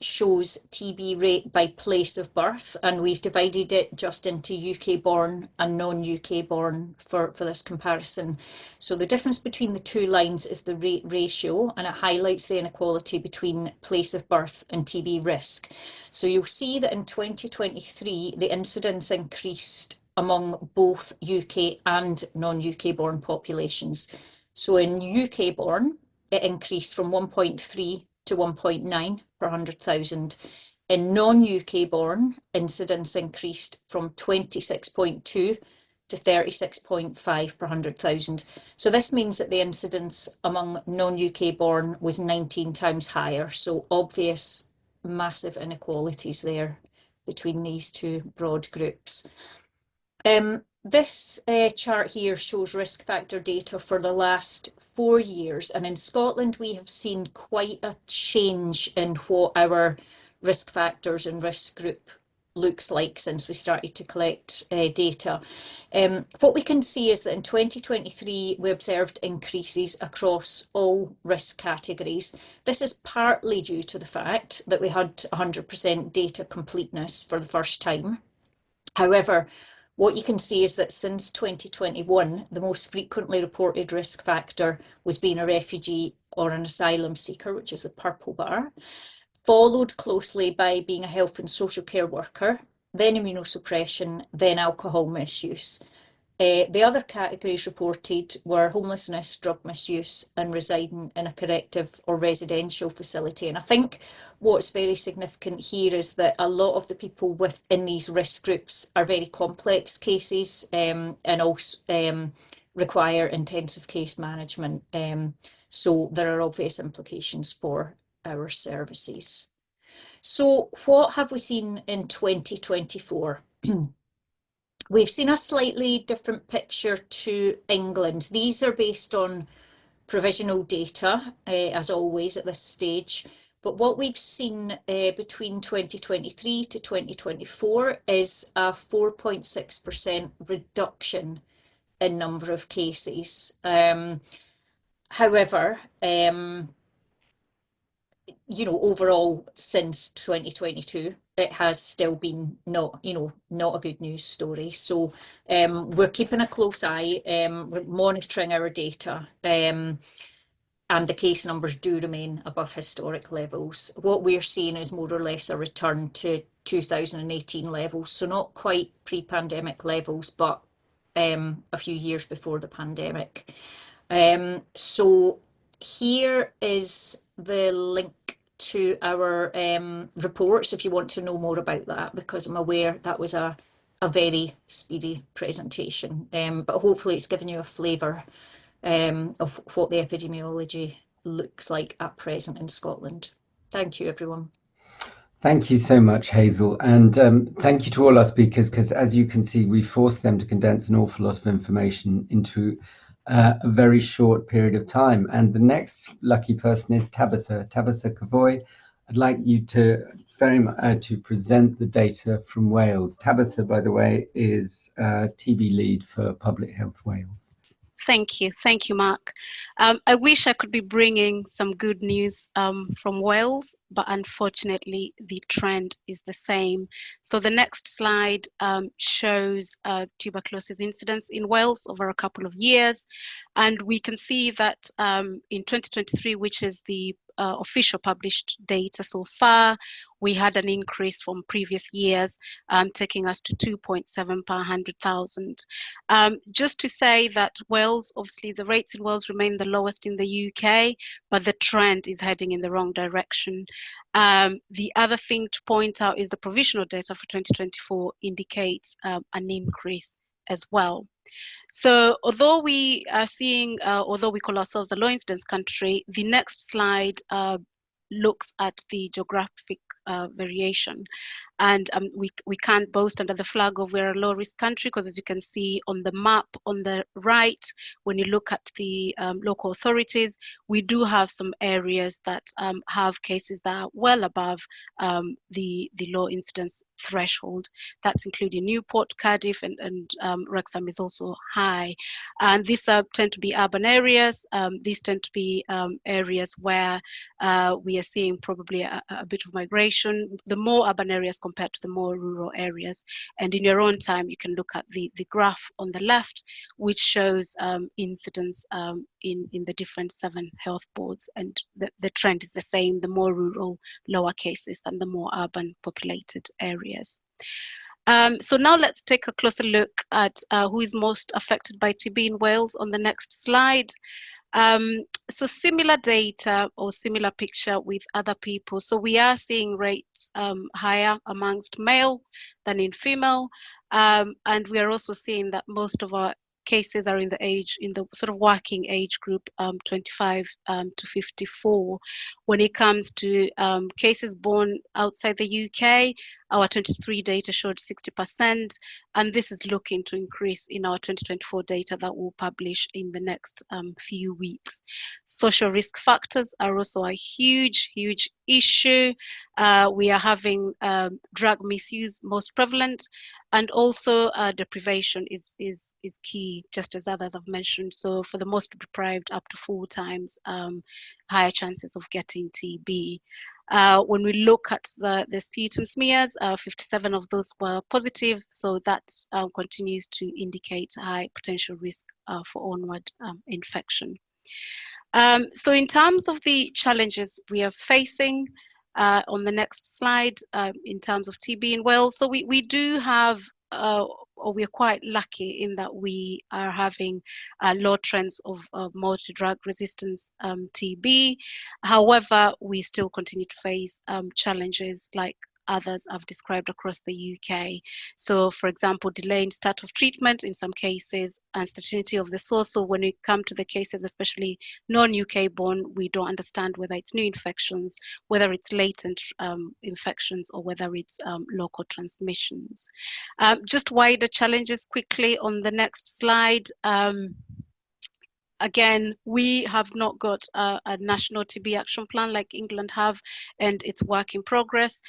shows TB rate by place of birth, and we've divided it just into UK born and non-UK born for this comparison. So the difference between the two lines is the rate ratio, and it highlights the inequality between place of birth and TB risk. So you'll see that in 2023, the incidence increased among both UK and non-UK born populations. So in UK born, it increased from 1.3 to 1.9 per 100,000. In non-UK born, incidence increased from 26.2 to 36.5 per 100,000. So this means that the incidence among non-UK born was 19 times higher. So obvious, massive inequalities there between these two broad groups. This chart here shows risk factor data for the last 4 years, and in Scotland we have seen quite a change in what our risk factors and risk group looks like since we started to collect data. What we can see is that in 2023 we observed increases across all risk categories. This is partly due to the fact that we had 100% data completeness for the first time. However, what you can see is that since 2021, the most frequently reported risk factor was being a refugee or an asylum seeker, which is the purple bar, followed closely by being a health and social care worker, then immunosuppression, then alcohol misuse. The other categories reported were homelessness, drug misuse, and residing in a corrective or residential facility. And I think what's very significant here is that a lot of the people within these risk groups are very complex cases and also require intensive case management. So there are obvious implications for our services. So what have we seen in 2024? We've seen a slightly different picture to England. These are based on provisional data, as always at this stage. But what we've seen between 2023 to 2024 is a 4.6% reduction in number of cases. However, overall since 2022, it has still been not a good news story. So we're keeping a close eye, we're monitoring our data, and the case numbers do remain above historic levels. What we're seeing is more or less a return to 2018 levels, so not quite pre-pandemic levels, but a few years before the pandemic. So here is the link to our reports if you want to know more about that, because I'm aware that was a very speedy presentation, but hopefully it's given you a flavour of what the epidemiology looks like at present in Scotland. Thank you, everyone. Thank you so much, Hazel, and thank you to all our speakers, because as you can see, we forced them to condense an awful lot of information into a very short period of time. And the next lucky person is Tabitha. Tabitha Kavoi, I'd like you to to present the data from Wales. Tabitha, by the way, is TB lead for Public Health Wales. Thank you, Mark. I wish I could be bringing some good news from Wales, but unfortunately the trend is the same. So the next slide shows tuberculosis incidence in Wales over a couple of years, and we can see that in 2023, which is the official published data so far, we had an increase from previous years, taking us to 2.7 per 100,000. Just to say that Wales, obviously the rates in Wales remain the lowest in the UK, but the trend is heading in the wrong direction. The other thing to point out is the provisional data for 2024 indicates an increase as well. So although we are seeing, although we call ourselves a low incidence country, the next slide looks at the geographic variation. And we can't boast under the flag of we're a low risk country, because as you can see on the map on the right, when you look at the local authorities, we do have some areas that have cases that are well above the low incidence threshold. That's including Newport, Cardiff, and Wrexham is also high. And these tend to be urban areas. These tend to be areas where we are seeing probably a bit of migration. The more urban areas compared to the more rural areas. And in your own time, you can look at the graph on the left, which shows incidence in the different 7 health boards. And the trend is the same, the more rural, lower cases than the more urban populated areas. So now let's take a closer look at who is most affected by TB in Wales on the next slide. So similar data or similar picture with other people. So we are seeing rates higher amongst male than in female. And we are also seeing that most of our cases are in the sort of working age group, 25 to 54. When it comes to cases born outside the UK, our 23 data showed 60%, and this is looking to increase in our 2024 data that we'll publish in the next few weeks. Social risk factors are also a huge issue. We are having drug misuse most prevalent, and also deprivation is key, just as others have mentioned. So for the most deprived, up to 4 times higher chances of getting TB. When we look at the sputum smears, 57 of those were positive, so that continues to indicate high potential risk for onward infection. So in terms of the challenges we are facing, on the next slide, in terms of TB in Wales, so we do have, or we are quite lucky in that we are having low trends of multi-drug resistance TB. However, we still continue to face challenges like others have described across the UK. So for example, delay in start of treatment in some cases, uncertainty of the source. So when we come to the cases, especially non-UK born, we don't understand whether it's new infections, whether it's latent infections, or whether it's local transmissions. Just wider challenges quickly on the next slide. Again, we have not got a national TB action plan like England have, and it's work in progress.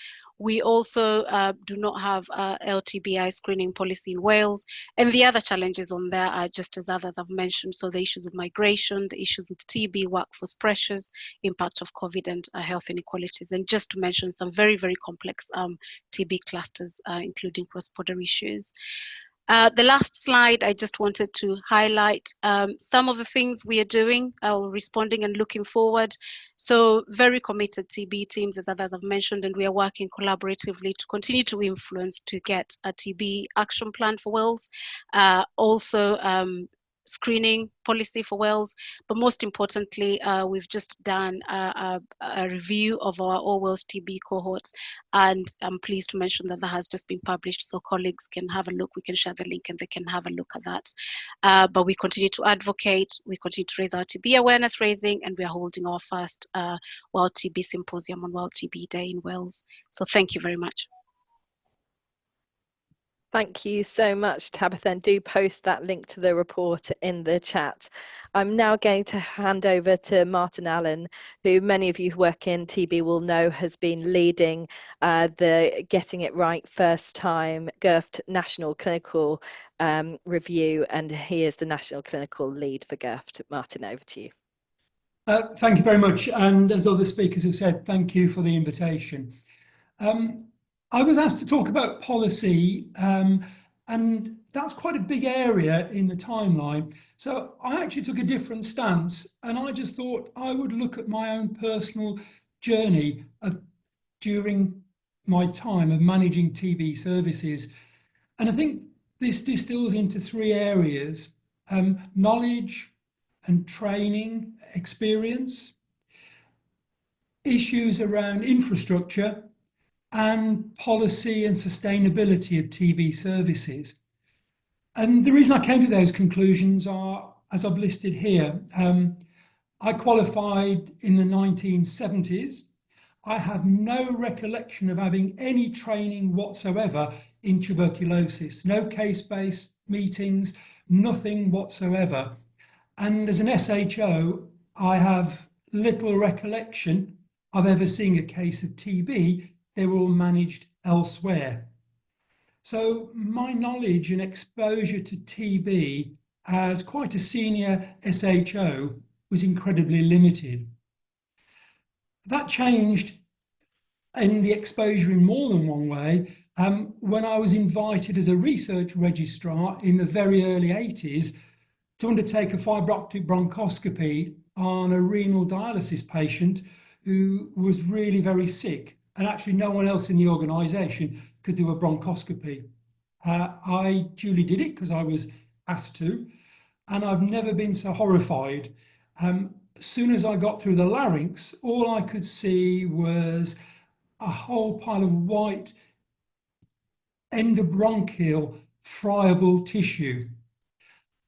We also do not have a LTBI screening policy in Wales. And the other challenges on there are just as others have mentioned. So the issues of migration, the issues with TB, workforce pressures, impact of COVID, and health inequalities. And just to mention some very complex TB clusters, including cross-border issues. The last slide, I just wanted to highlight some of the things we are doing, responding and looking forward. So very committed TB teams, as others have mentioned, and we are working collaboratively to continue to influence to get a TB action plan for Wales. Also, screening policy for Wales, but most importantly, we've just done a review of our All Wales TB cohort, and I'm pleased to mention that has just been published, so colleagues can have a look. We can share the link and they can have a look at that. But we continue to advocate, we continue to raise our TB awareness raising, and we are holding our first World TB Symposium on World TB Day in Wales. So thank you very much. Thank you so much, Tabitha, and do post that link to the report in the chat. I'm now going to hand over to Martin Allen, who many of you who work in TB will know has been leading the Getting It Right First Time GIRFT National Clinical Review, and he is the National Clinical Lead for GIRFT. Martin, over to you. Thank you very much, and as other speakers have said, thank you for the invitation. I was asked to talk about policy, and that's quite a big area in the timeline. So I actually took a different stance, and I just thought I would look at my own personal journey during my time of managing TB services. And I think this distills into three areas: knowledge and training, experience, issues around infrastructure, and policy and sustainability of TB services. And the reason I came to those conclusions are, as I've listed here. I qualified in the 1970s. I have no recollection of having any training whatsoever in tuberculosis, no case-based meetings, nothing whatsoever. And as an SHO, I have little recollection of ever seeing a case of TB. They were all managed elsewhere. So my knowledge and exposure to TB as quite a senior SHO was incredibly limited. That changed in the exposure in more than one way when I was invited as a research registrar in the very early 80s to undertake a fibre optic bronchoscopy on a renal dialysis patient who was really very sick. And actually no one else in the organisation could do a bronchoscopy. I duly did it because I was asked to, and I've never been so horrified. As soon as I got through the larynx, all I could see was a whole pile of white endobronchial friable tissue.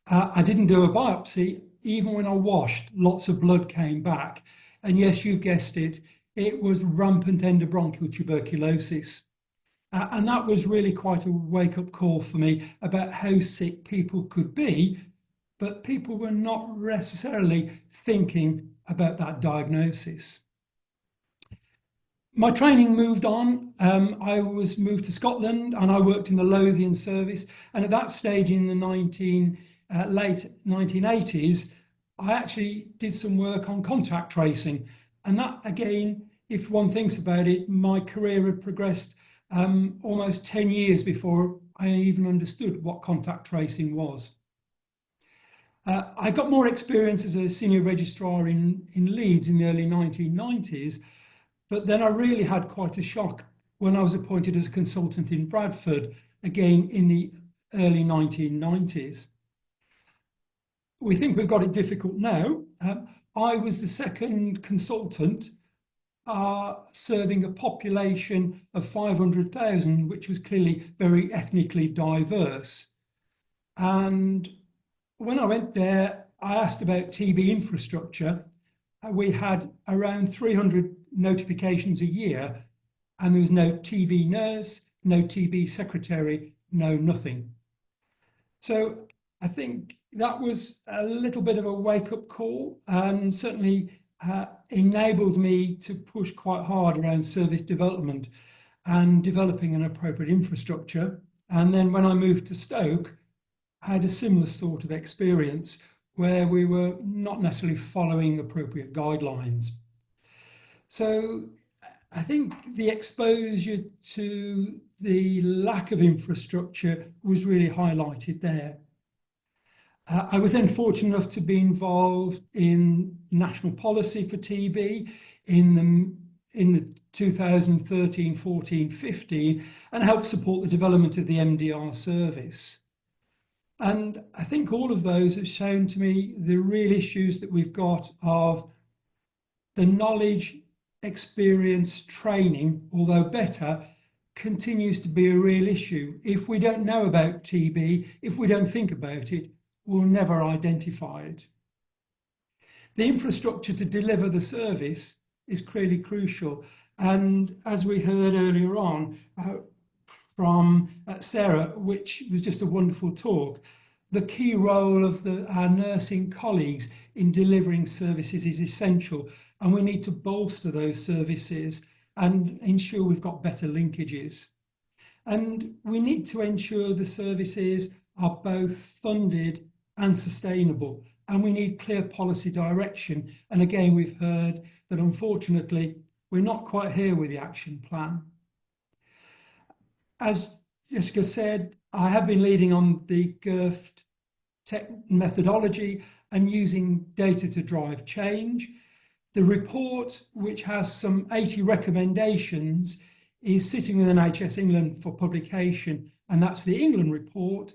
I didn't do a biopsy. Even when I washed, lots of blood came back. And yes, you've guessed it, it was rampant endobronchial tuberculosis. And that was really quite a wake-up call for me about how sick people could be, but people were not necessarily thinking about that diagnosis. My training moved on. I was moved to Scotland and I worked in the Lothian service. And at that stage in the late 1980s, I actually did some work on contact tracing. And that, again, if one thinks about it, my career had progressed almost 10 years before I even understood what contact tracing was. I got more experience as a senior registrar in Leeds in the early 1990s, but then I really had quite a shock when I was appointed as a consultant in Bradford, again in the early 1990s. We think we've got it difficult now. I was the second consultant serving a population of 500,000, which was clearly very ethnically diverse. And when I went there, I asked about TB infrastructure. We had around 300 notifications a year, and there was no TB nurse, no TB secretary, no nothing. So I think that was a little bit of a wake-up call, and certainly enabled me to push quite hard around service development and developing an appropriate infrastructure. And then when I moved to Stoke, I had a similar sort of experience where we were not necessarily following appropriate guidelines. So I think the exposure to the lack of infrastructure was really highlighted there. I was then fortunate enough to be involved in national policy for TB in the 2013, 14, 15, and helped support the development of the MDR service. And I think all of those have shown to me the real issues that we've got of the knowledge, experience, training, although better, continues to be a real issue. If we don't know about TB, if we don't think about it, we'll never identify it. The infrastructure to deliver the service is clearly crucial. And as we heard earlier on from Sarah, which was just a wonderful talk, the key role of our nursing colleagues in delivering services is essential. And we need to bolster those services and ensure we've got better linkages. And we need to ensure the services are both funded and sustainable. And we need clear policy direction. And again, we've heard that unfortunately, we're not quite here with the action plan. As Jessica said, I have been leading on the GIRFT methodology and using data to drive change. The report, which has some 80 recommendations, is sitting with NHS England for publication, and that's the England report.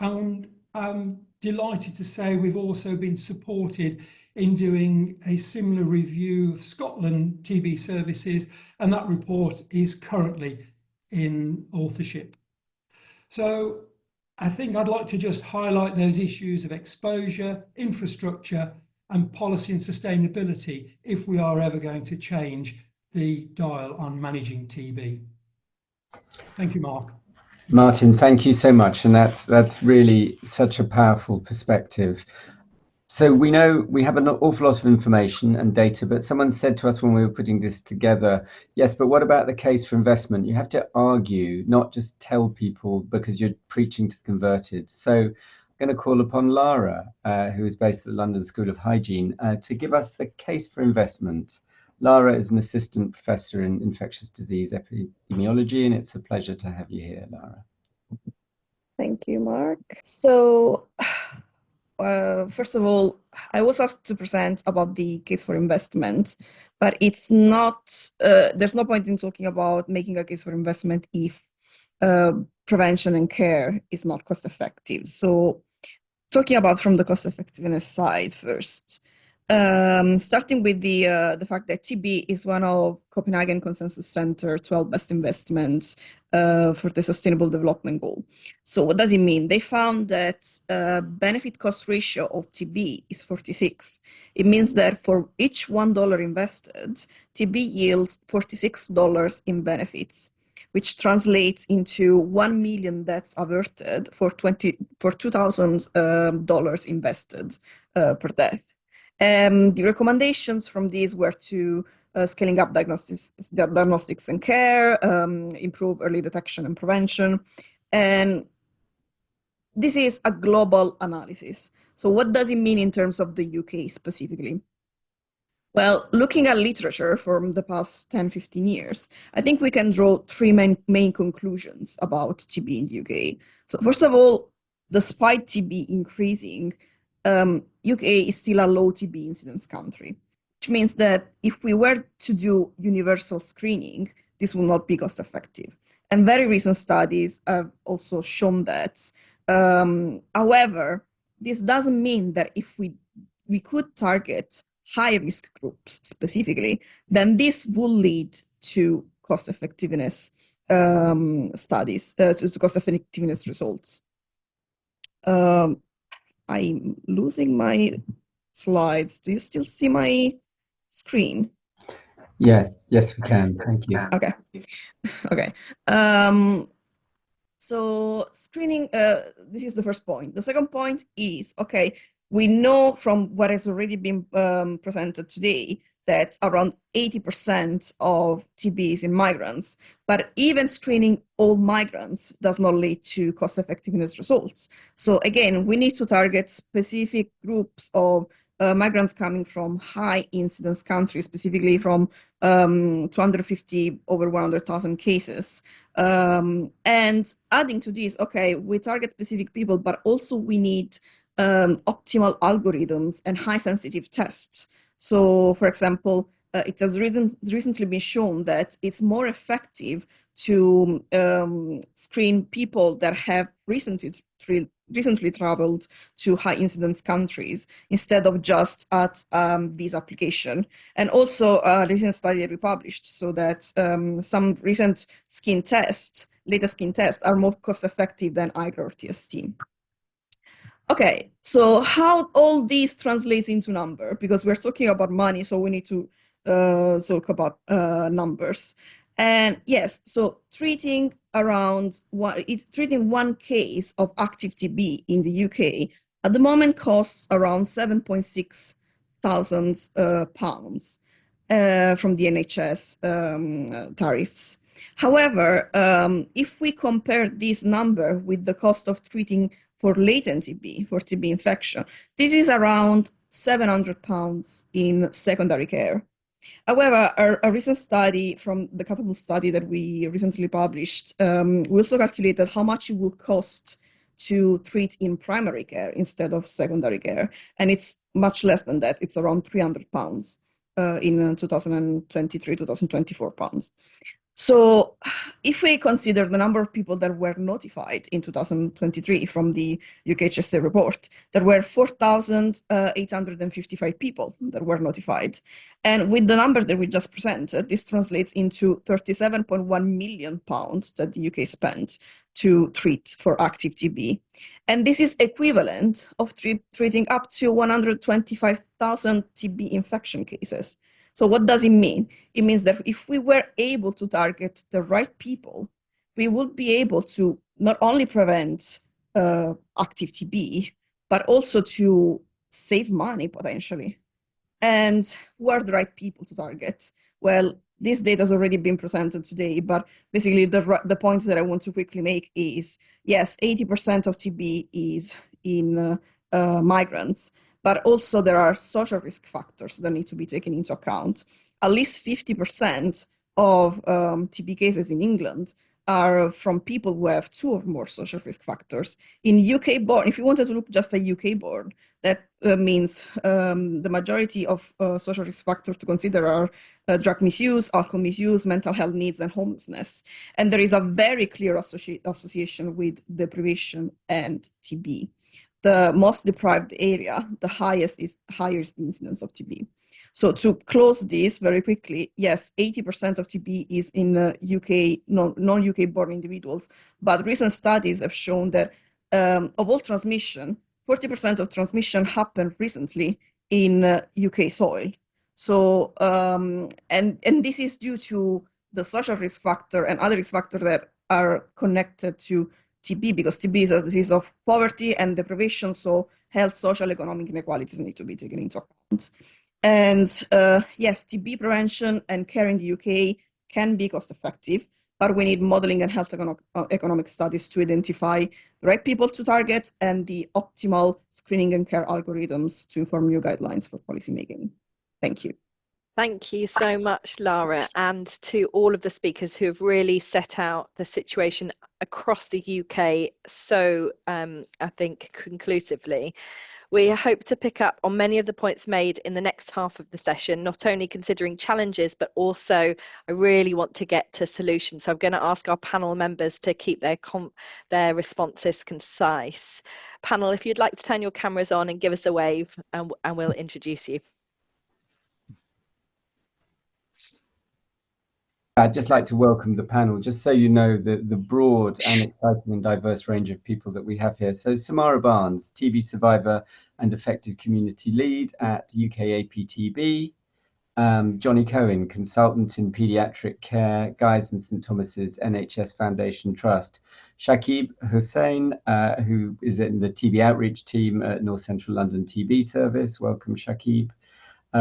And I'm delighted to say we've also been supported in doing a similar review of Scotland TB services, and that report is currently in authorship. So I think I'd like to just highlight those issues of exposure, infrastructure, and policy and sustainability if we are ever going to change the dial on managing TB. Thank you, Mark. Martin, thank you so much. And that's really such a powerful perspective. So we know we have an awful lot of information and data, but someone said to us when we were putting this together, yes, but what about the case for investment? You have to argue, not just tell people because you're preaching to the converted. So I'm going to call upon Lara, who is based at the London School of Hygiene, to give us the case for investment. Lara is an assistant professor in infectious disease epidemiology, and it's a pleasure to have you here, Lara. Thank you, Mark. So, first of all, I was asked to present about the case for investment, but it's not, there's no point in talking about making a case for investment if prevention and care is not cost effective. So talking about from the cost effectiveness side first, starting with the fact that TB is one of Copenhagen Consensus Center 12 best investments for the Sustainable Development Goal. So what does it mean? They found that benefit cost ratio of TB is 46. It means that for each $1 invested, TB yields $46 in benefits, which translates into 1 million deaths averted for $2,000 invested per death. The recommendations from these were to scaling up diagnostics and care, improve early detection and prevention. And this is a global analysis. So what does it mean in terms of the UK specifically? Well, looking at literature from the past 10, 15 years, I think we can draw three main conclusions about TB in the UK. So first of all, despite TB increasing, UK is still a low TB incidence country, which means that if we were to do universal screening, this will not be cost effective. And very recent studies have also shown that. However, this doesn't mean that if we could target high risk groups specifically, then this will lead to cost effectiveness studies, to cost effectiveness results. I'm losing my slides. Do you still see my screen? Yes, we can. Thank you. Okay. So screening, this is the first point. The second point is, okay, we know from what has already been presented today that around 80% of TB is in migrants, but even screening all migrants does not lead to cost effectiveness results. So again, we need to target specific groups of migrants coming from high incidence countries, specifically from 250 over 100,000 cases. And adding to this, okay, we target specific people, but also we need optimal algorithms and high sensitive tests. So, for example, it has recently been shown that it's more effective to screen people that have recently traveled to high incidence countries instead of just at visa application. And also a recent study that we published so that some recent latest skin tests are more cost effective than IGROR TST. Okay, so how all this translates into number, because we're talking about money, so we need to talk about numbers. And yes, so treating one case of active TB in the UK at the moment costs around £7.6 thousand pounds from the NHS tariffs. However, if we compare this number with the cost of treating for latent TB, for TB infection, this is around £700 in secondary care. However, a recent study from the Catapult study that we recently published, we also calculated how much it will cost to treat in primary care instead of secondary care. And it's much less than that. It's around £300 in 2023, 2024 pounds. So if we consider the number of people that were notified in 2023 from the UKHSA report, there were 4,855 people that were notified. And with the number that we just presented, this translates into £37.1 million that the UK spent to treat for active TB. And this is equivalent of treating up to 125,000 TB infection cases. So what does it mean? It means that if we were able to target the right people, we would be able to not only prevent active TB, but also to save money potentially. And who are the right people to target? Well, this data has already been presented today, but basically the point that I want to quickly make is, yes, 80% of TB is in migrants, but also there are social risk factors that need to be taken into account. At least 50% of TB cases in England are from people who have 2 or more social risk factors. In UK born, if you wanted to look just at UK born, that means the majority of social risk factors to consider are drug misuse, alcohol misuse, mental health needs, and homelessness. And there is a very clear association with deprivation and TB. The most deprived area, the highest incidence of TB. So to close this very quickly, yes, 80% of TB is in UK, non-UK born individuals, but recent studies have shown that of all transmission, 40% of transmission happened recently in UK soil. So, and this is due to the social risk factor and other risk factors that are connected to TB, because TB is a disease of poverty and deprivation, so health, social, economic inequalities need to be taken into account. And yes, TB prevention and care in the UK can be cost effective, but we need modeling and health economic studies to identify the right people to target and the optimal screening and care algorithms to inform new guidelines for policymaking. Thank you. Thank you so much, Lara, and to all of the speakers who have really set out the situation across the UK so, I think, conclusively. We hope to pick up on many of the points made in the next half of the session, not only considering challenges, but also I really want to get to solutions. So I'm going to ask our panel members to keep their responses concise. Panel, if you'd like to turn your cameras on and give us a wave, and we'll introduce you. I'd just like to welcome the panel, just so you know the broad and exciting and diverse range of people that we have here. So Samara Barnes, TB survivor and affected community lead at UKAPTB. Johnny Cohen, consultant in paediatric care, Guy's and St Thomas's NHS Foundation Trust. Shakib Hussein, who is in the TB outreach team at North Central London TB Service. Welcome, Shakib.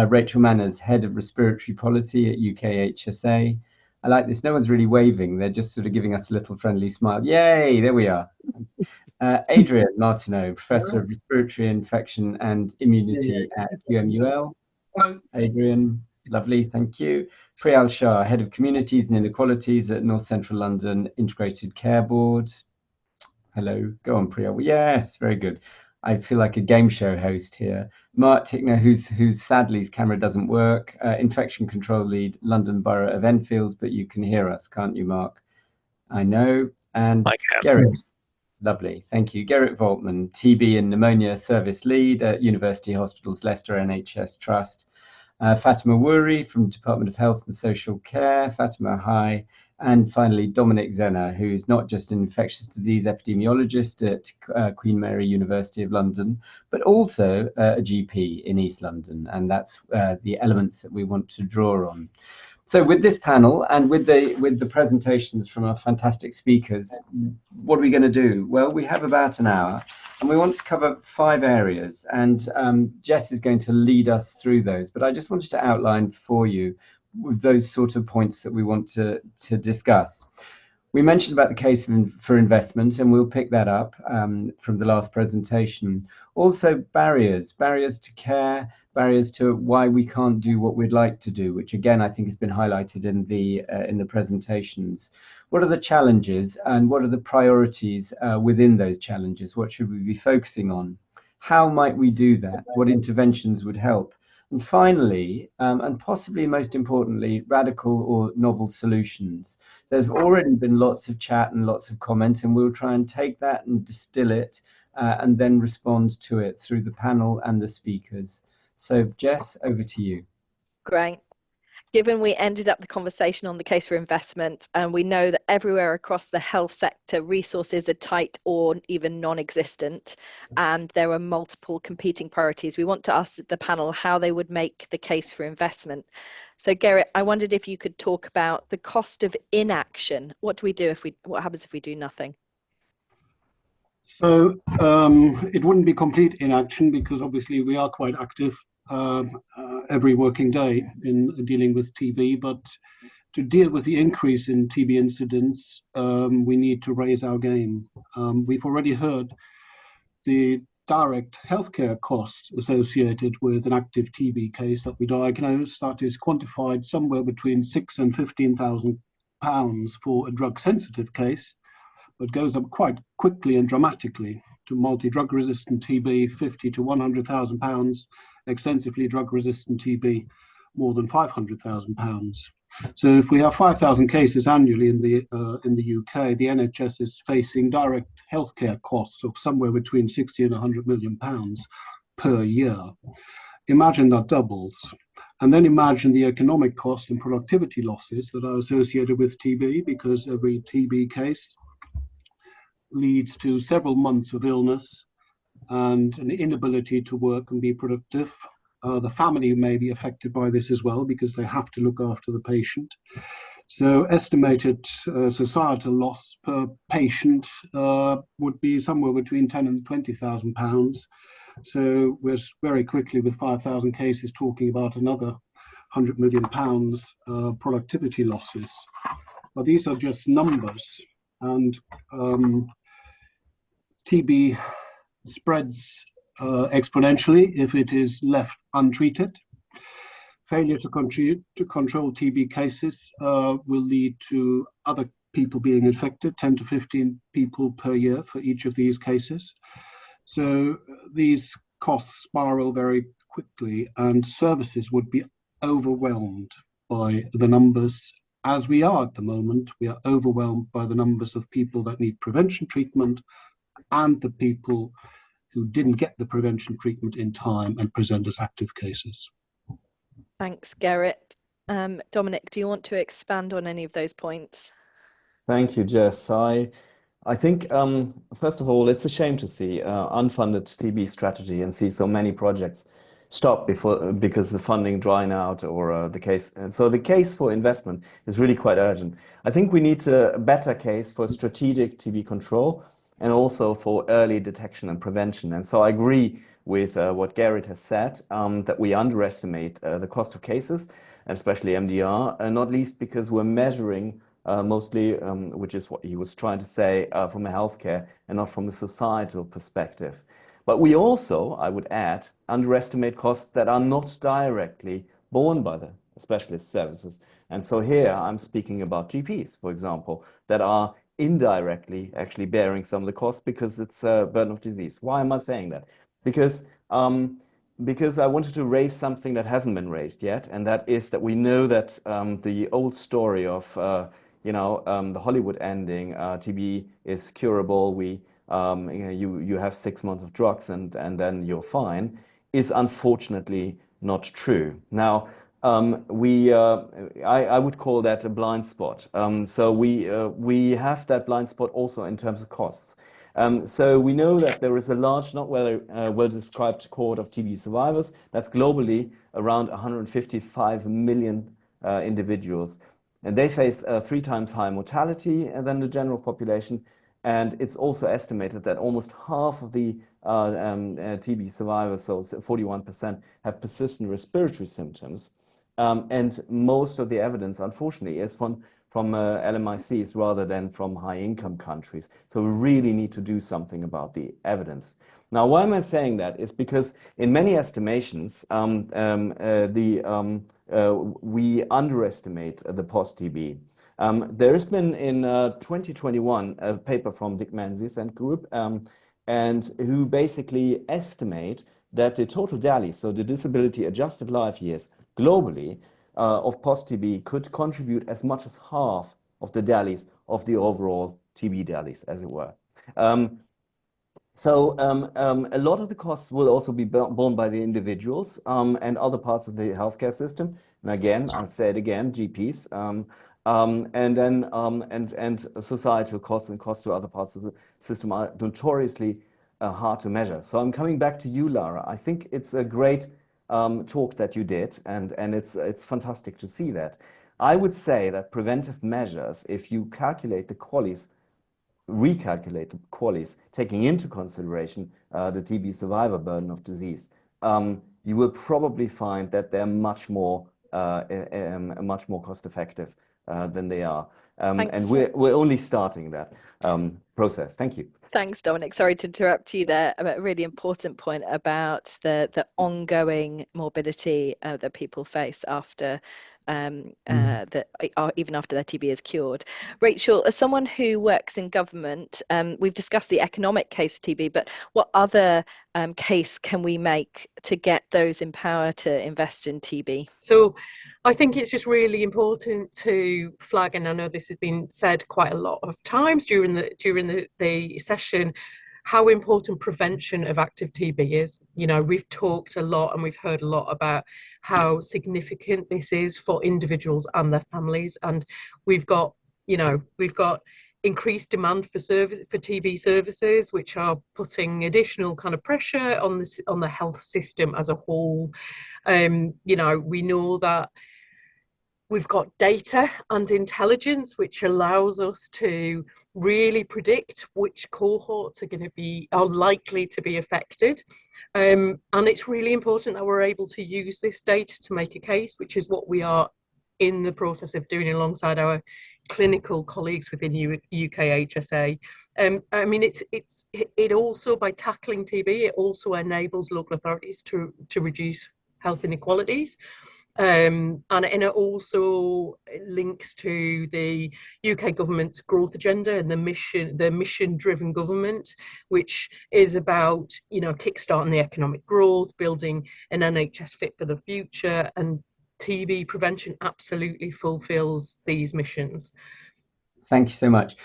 Rachel Manners, head of respiratory policy at UKHSA. I like this. No one's really waving. They're just sort of giving us a little friendly smile. Yay, there we are. Adrian Martineau, Professor of Respiratory Infection and Immunity at QMUL. Adrian, lovely, thank you. Priyal Shah, Head of Communities and Inequalities at North Central London Integrated Care Board. Hello, go on, Priyal. Yes, very good. I feel like a game show host here. Mark Tickner, who's sadly his camera doesn't work. Infection Control Lead, London Borough of Enfield, but you can hear us, can't you, Mark? I know. And Gerrit, lovely, thank you. Gerrit Woltmann, TB and Pneumonia Service Lead at University Hospitals Leicester NHS Trust. Fatima Wurie from Department of Health and Social Care. Fatima, hi. And finally, Dominik Zenner, who's not just an infectious disease epidemiologist at Queen Mary University of London, but also a GP in East London. And that's the elements that we want to draw on. So with this panel and with the presentations from our fantastic speakers, what are we going to do? Well, we have about an hour and we want to cover 5 areas, and Jess is going to lead us through those. But I just wanted to outline for you with those sort of points that we want to discuss. We mentioned about the case for investment, and we'll pick that up from the last presentation. Also, barriers to care, barriers to why we can't do what we'd like to do, which again I think has been highlighted in the presentations. What are the challenges and what are the priorities within those challenges? What should we be focusing on? How might we do that? What interventions would help? And finally, and possibly most importantly, radical or novel solutions. There's already been lots of chat and lots of comments, and we'll try and take that and distill it and then respond to it through the panel and the speakers. So Jess, over to you. Great. Given we ended up the conversation on the case for investment, and we know that everywhere across the health sector, resources are tight or even non-existent, and there are multiple competing priorities, we want to ask the panel how they would make the case for investment. So Gerrit, I wondered if you could talk about the cost of inaction. What do we do what happens if we do nothing? So it wouldn't be complete inaction, because obviously we are quite active every working day in dealing with TB, but to deal with the increase in TB incidents, we need to raise our game. We've already heard the direct healthcare costs associated with an active TB case that we diagnose. That is quantified somewhere between £6,000 and £15,000 for a drug-sensitive case, but goes up quite quickly and dramatically to multi-drug resistant TB, £50,000 to £100,000, extensively drug-resistant TB, more than £500,000. So if we have 5,000 cases annually in the UK, the NHS is facing direct healthcare costs of somewhere between 60 and 100 million pounds per year. Imagine that doubles. And then imagine the economic cost and productivity losses that are associated with TB, because every TB case leads to several months of illness and an inability to work and be productive. The family may be affected by this as well, because they have to look after the patient. So estimated societal loss per patient would be somewhere between 10 and 20,000 pounds. So we're very quickly, with 5,000 cases, talking about another 100 million pounds productivity losses. But these are just numbers, and TB spreads exponentially if it is left untreated. Failure to control TB cases will lead to other people being infected, 10 to 15 people per year for each of these cases. So these costs spiral very quickly, and services would be overwhelmed by the numbers. As we are at the moment, we are overwhelmed by the numbers of people that need prevention treatment and the people who didn't get the prevention treatment in time and present as active cases. Thanks, Gerrit. Dominik, do you want to expand on any of those points? Thank you, Jess. I think, first of all, it's a shame to see unfunded TB strategy and see so many projects stop because the funding drying out or the case. And so the case for investment is really quite urgent. I think we need a better case for strategic TB control and also for early detection and prevention. And so I agree with what Gerrit has said, that we underestimate the cost of cases, especially MDR, not least because we're measuring mostly, which is what he was trying to say from a healthcare and not from a societal perspective. But we also, I would add, underestimate costs that are not directly borne by the specialist services. And so here I'm speaking about GPs, for example, that are indirectly actually bearing some of the costs because it's a burden of disease. Why am I saying that? Because I wanted to raise something that hasn't been raised yet, and that is that we know that the old story of the Hollywood ending, TB is curable. You have 6 months of drugs and then you're fine, is unfortunately not true. Now, I would call that a blind spot. So we have that blind spot also in terms of costs. So we know that there is a large, not well described cohort of TB survivors. That's globally around 155 million individuals. And they face 3 times higher mortality than the general population. And it's also estimated that almost half of the TB survivors, so 41%, have persistent respiratory symptoms. And most of the evidence, unfortunately, is from LMICs rather than from high-income countries. So we really need to do something about the evidence. Now, why am I saying that? It's because in many estimations, we underestimate the post-TB. There has been in 2021 a paper from Dick Menzies and group, and who basically estimate that the total DALY, so the disability adjusted life years globally of post-TB, could contribute as much as half of the DALYs of the overall TB DALYs, as it were. So a lot of the costs will also be borne by the individuals and other parts of the healthcare system. And again, I'll say it again, GPs, and then societal costs and costs to other parts of the system are notoriously hard to measure. So I'm coming back to you, Lara. I think it's a great talk that you did, and it's fantastic to see that. I would say that preventive measures, if you calculate the QALYs, recalculate the QALYs, taking into consideration the TB survivor burden of disease, you will probably find that they're much more cost effective than they are. And we're only starting that process. Thank you. Thanks, Dominik. Sorry to interrupt you there. A really important point about the ongoing morbidity that people face after even after their TB is cured. Rachel, as someone who works in government, we've discussed the economic case for TB, but what other case can we make to get those in power to invest in TB? So I think it's just really important to flag, and I know this has been said quite a lot of times during the session, how important prevention of active TB is. You know, we've talked a lot and we've heard a lot about how significant this is for individuals and their families. And we've got increased demand for TB services, which are putting additional kind of pressure on the health system as a whole. We know that we've got data and intelligence, which allows us to really predict which cohorts are likely to be affected. And it's really important that we're able to use this data to make a case, which is what we are in the process of doing alongside our clinical colleagues within UKHSA. It also, by tackling TB, it also enables local authorities to reduce health inequalities. And it also links to the UK government's growth agenda and the mission-driven government, which is about kickstarting the economic growth, building an NHS fit for the future, and TB prevention absolutely fulfills these missions. Thank you so much.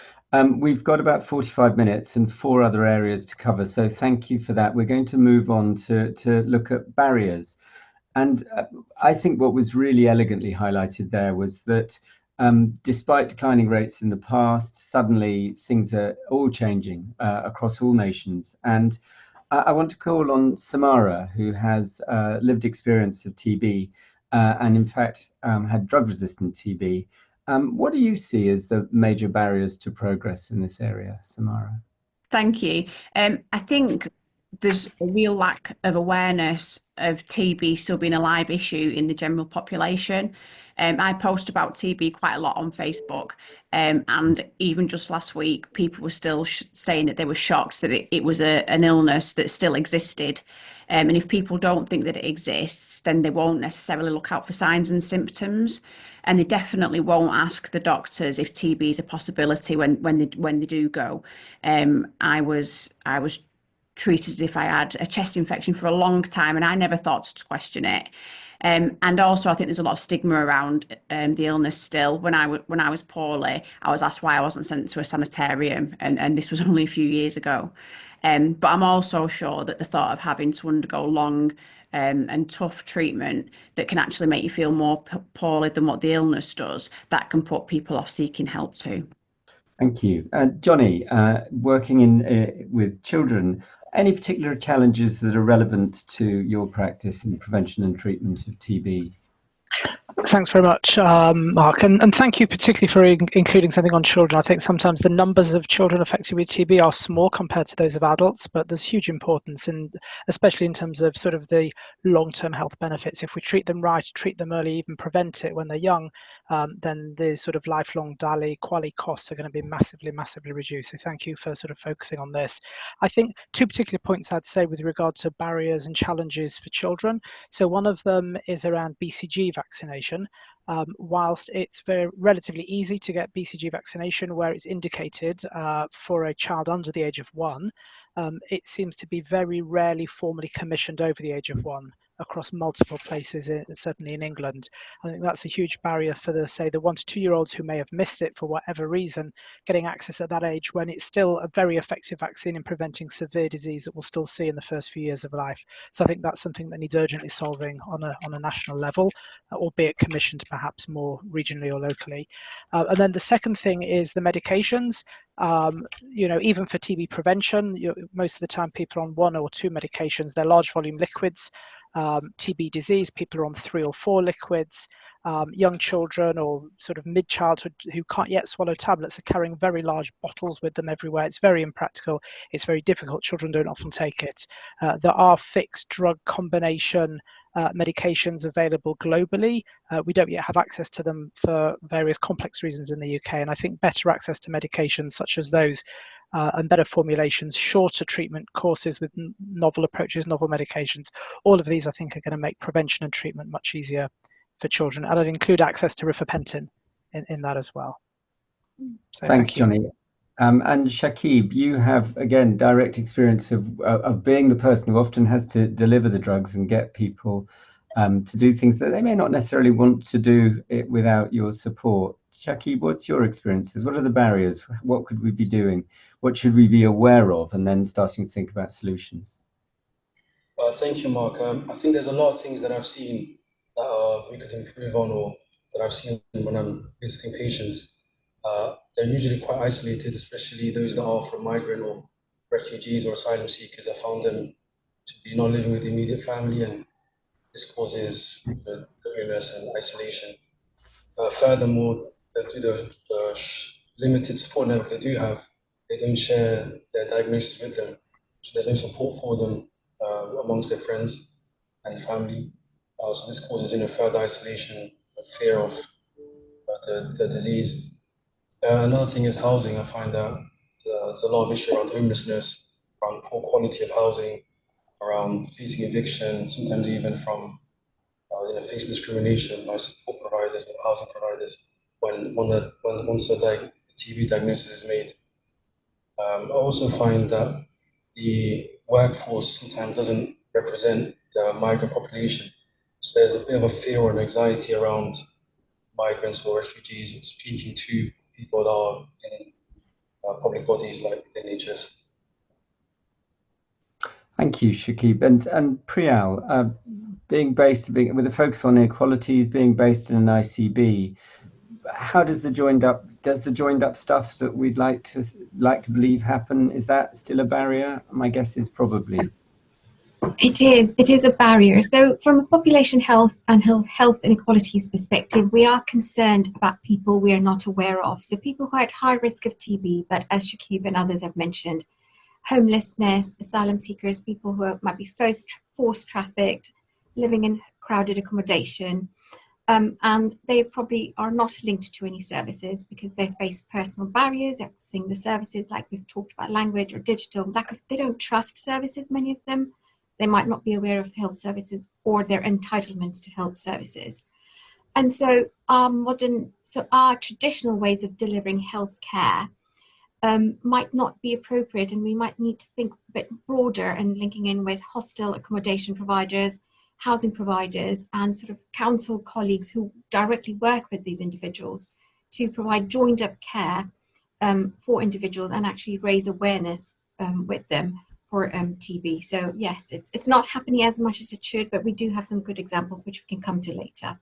We've got about 45 minutes and 4 other areas to cover, so thank you for that. We're going to move on to look at barriers. And I think what was really elegantly highlighted there was that despite declining rates in the past, suddenly things are all changing across all nations. And I want to call on Samara, who has lived experience of TB and in fact had drug-resistant TB. What do you see as the major barriers to progress in this area, Samara? Thank you. I think there's a real lack of awareness TB still being a live issue in the general population. I post about TB quite a lot on Facebook, and even just last week, people were still saying that they were shocked that it was an illness that still existed. And if people don't think that it exists, then they won't necessarily look out for signs and symptoms, and they definitely won't ask the doctors if TB is a possibility when they do go. I was treated as if I had a chest infection for a long time, and I never thought to question it. And also, I think there's a lot of stigma around the illness still. When I was poorly, I was asked why I wasn't sent to a sanitarium, and this was only a few years ago. But I'm also sure that the thought of having to undergo long and tough treatment that can actually make you feel more poorly than what the illness does, that can put people off seeking help too. Thank you. Johnny, working with children, any particular challenges that are relevant to your practice in prevention and treatment of TB? Thanks very much, Mark, and thank you particularly for including something on children. I think sometimes the numbers of children affected with TB are small compared to those of adults, but there's huge importance, especially in terms of sort of the long-term health benefits. If we treat them right, treat them early, even prevent it when they're young, then the sort of lifelong quality costs are going to be massively, massively reduced. So thank you for sort of focusing on this. I think two particular points I'd say with regard to barriers and challenges for children. So one of them is around BCG vaccination. Whilst it's relatively easy to get BCG vaccination where it's indicated for a child under the age of 1, it seems to be very rarely formally commissioned over the age of 1 across multiple places, certainly in England. I think that's a huge barrier for the 1 to 2 year olds who may have missed it for whatever reason, getting access at that age when it's still a very effective vaccine in preventing severe disease that we'll still see in the first few years of life. So I think that's something that needs urgently solving on a national level, albeit commissioned perhaps more regionally or locally. And then the second thing is the medications. Even for TB prevention, most of the time people are on 1 or 2 medications. They're large volume liquids. TB disease, people are on 3 or 4 liquids. Young children or sort of mid-childhood who can't yet swallow tablets are carrying very large bottles with them everywhere. It's very impractical. It's very difficult. Children don't often take it. There are fixed drug combination medications available globally. We don't yet have access to them for various complex reasons in the UK, and I think better access to medications such as those and better formulations, shorter treatment courses with novel approaches, novel medications, all of these I think are going to make prevention and treatment much easier for children, and I'd include access to rifampicin in that as well. So Thanks, Johnny. And Shakib, you have, again, direct experience of being the person who often has to deliver the drugs and get people to do things that they may not necessarily want to do it without your support. Shakib, what's your experiences? What are the barriers? What could we be doing? What should we be aware of? And then starting to think about solutions. Thank you, Mark. I think there's a lot of things that I've seen that we could improve on, or that I've seen when I'm visiting patients. They're usually quite isolated, especially those that are from migrant or refugees or asylum seekers. I found them to be not living with the immediate family, and this causes loneliness and isolation. Furthermore, due to the limited support network they do have, they don't share their diagnosis with them. So there's no support for them amongst their friends and family. So this causes further isolation, fear of the disease. Another thing is housing. I find that there's a lot of issue around homelessness, around poor quality of housing, around facing eviction, sometimes even from facing discrimination by support providers or housing providers once a TB diagnosis is made. I also find that the workforce sometimes doesn't represent the migrant population. So there's a bit of a fear or an anxiety around migrants or refugees speaking to people that are in public bodies like the NHS. Thank you, Shakib. And Priyal, with a focus on inequalities, being based in an ICB, how does the joined up stuff that we'd like to believe happen? Is that still a barrier? My guess is probably. It is a barrier. So from a population health and health inequalities perspective, we are concerned about people we are not aware of. So people who are at high risk of TB, but as Shakib and others have mentioned, homelessness, asylum seekers, people who might be forced trafficked, living in crowded accommodation. And they probably are not linked to any services because they face personal barriers accessing the services, like we've talked about, language or digital. They don't trust services, many of them. They might not be aware of health services or their entitlements to health services. And so our traditional ways of delivering health care might not be appropriate, and we might need to think a bit broader and linking in with hostel accommodation providers, housing providers, and sort of council colleagues who directly work with these individuals to provide joined up care for individuals and actually raise awareness with them for TB. So yes, it's not happening as much as it should, but we do have some good examples which we can come to later.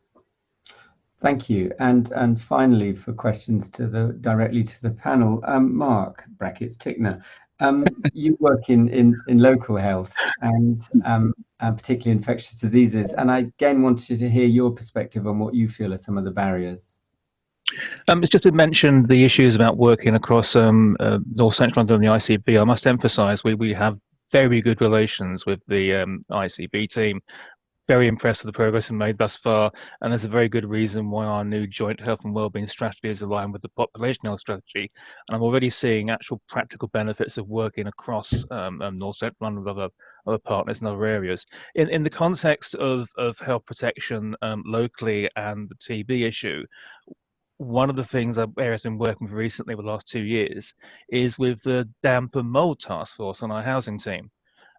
Thank you. And finally, for questions directly to the panel, Mark brackets Tickner, you work in local health and particularly infectious diseases, and I again wanted to hear your perspective on what you feel are some of the barriers. It's just to mention the issues about working across North Central London and the ICB. I must emphasise we have very good relations with the ICB team. Very impressed with the progress we've made thus far, and there's a very good reason why our new joint health and wellbeing strategy is aligned with the population health strategy. And I'm already seeing actual practical benefits of working across North Central London with other partners in other areas. In the context of health protection locally and the TB issue, one of the things I've been working with recently with the last 2 years is with the damp and mold task force on our housing team.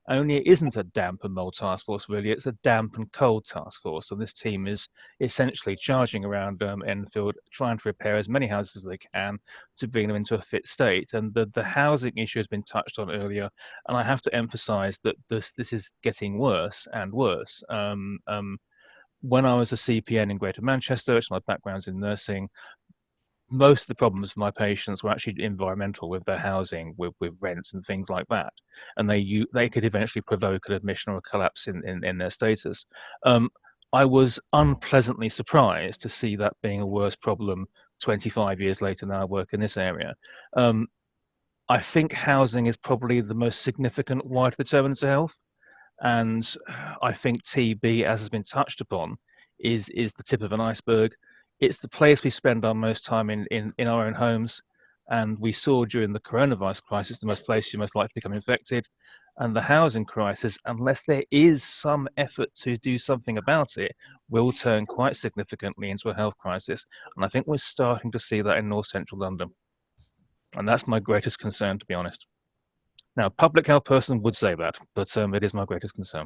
Only it isn't a damp and mold task force, really, it's a damp and cold task force. And this team is essentially charging around Enfield, trying to repair as many houses as they can to bring them into a fit state. And the housing issue has been touched on earlier, and I have to emphasise that this is getting worse and worse. When I was a CPN in Greater Manchester, which my background's in nursing, most of the problems for my patients were actually environmental, with their housing, with rents and things like that, and they could eventually provoke an admission or a collapse in their status. I was unpleasantly surprised to see that being a worse problem 25 years later now I work in this area. I think housing is probably the most significant wider determinant of health, and I think TB, as has been touched upon, is the tip of an iceberg. It's the place we spend our most time in our own homes, and we saw during the coronavirus crisis the most place you're most likely to become infected, and the housing crisis, unless there is some effort to do something about it, will turn quite significantly into a health crisis. And I think we're starting to see that in North Central London, and that's my greatest concern, to be honest. Now, a public health person would say that, but it is my greatest concern.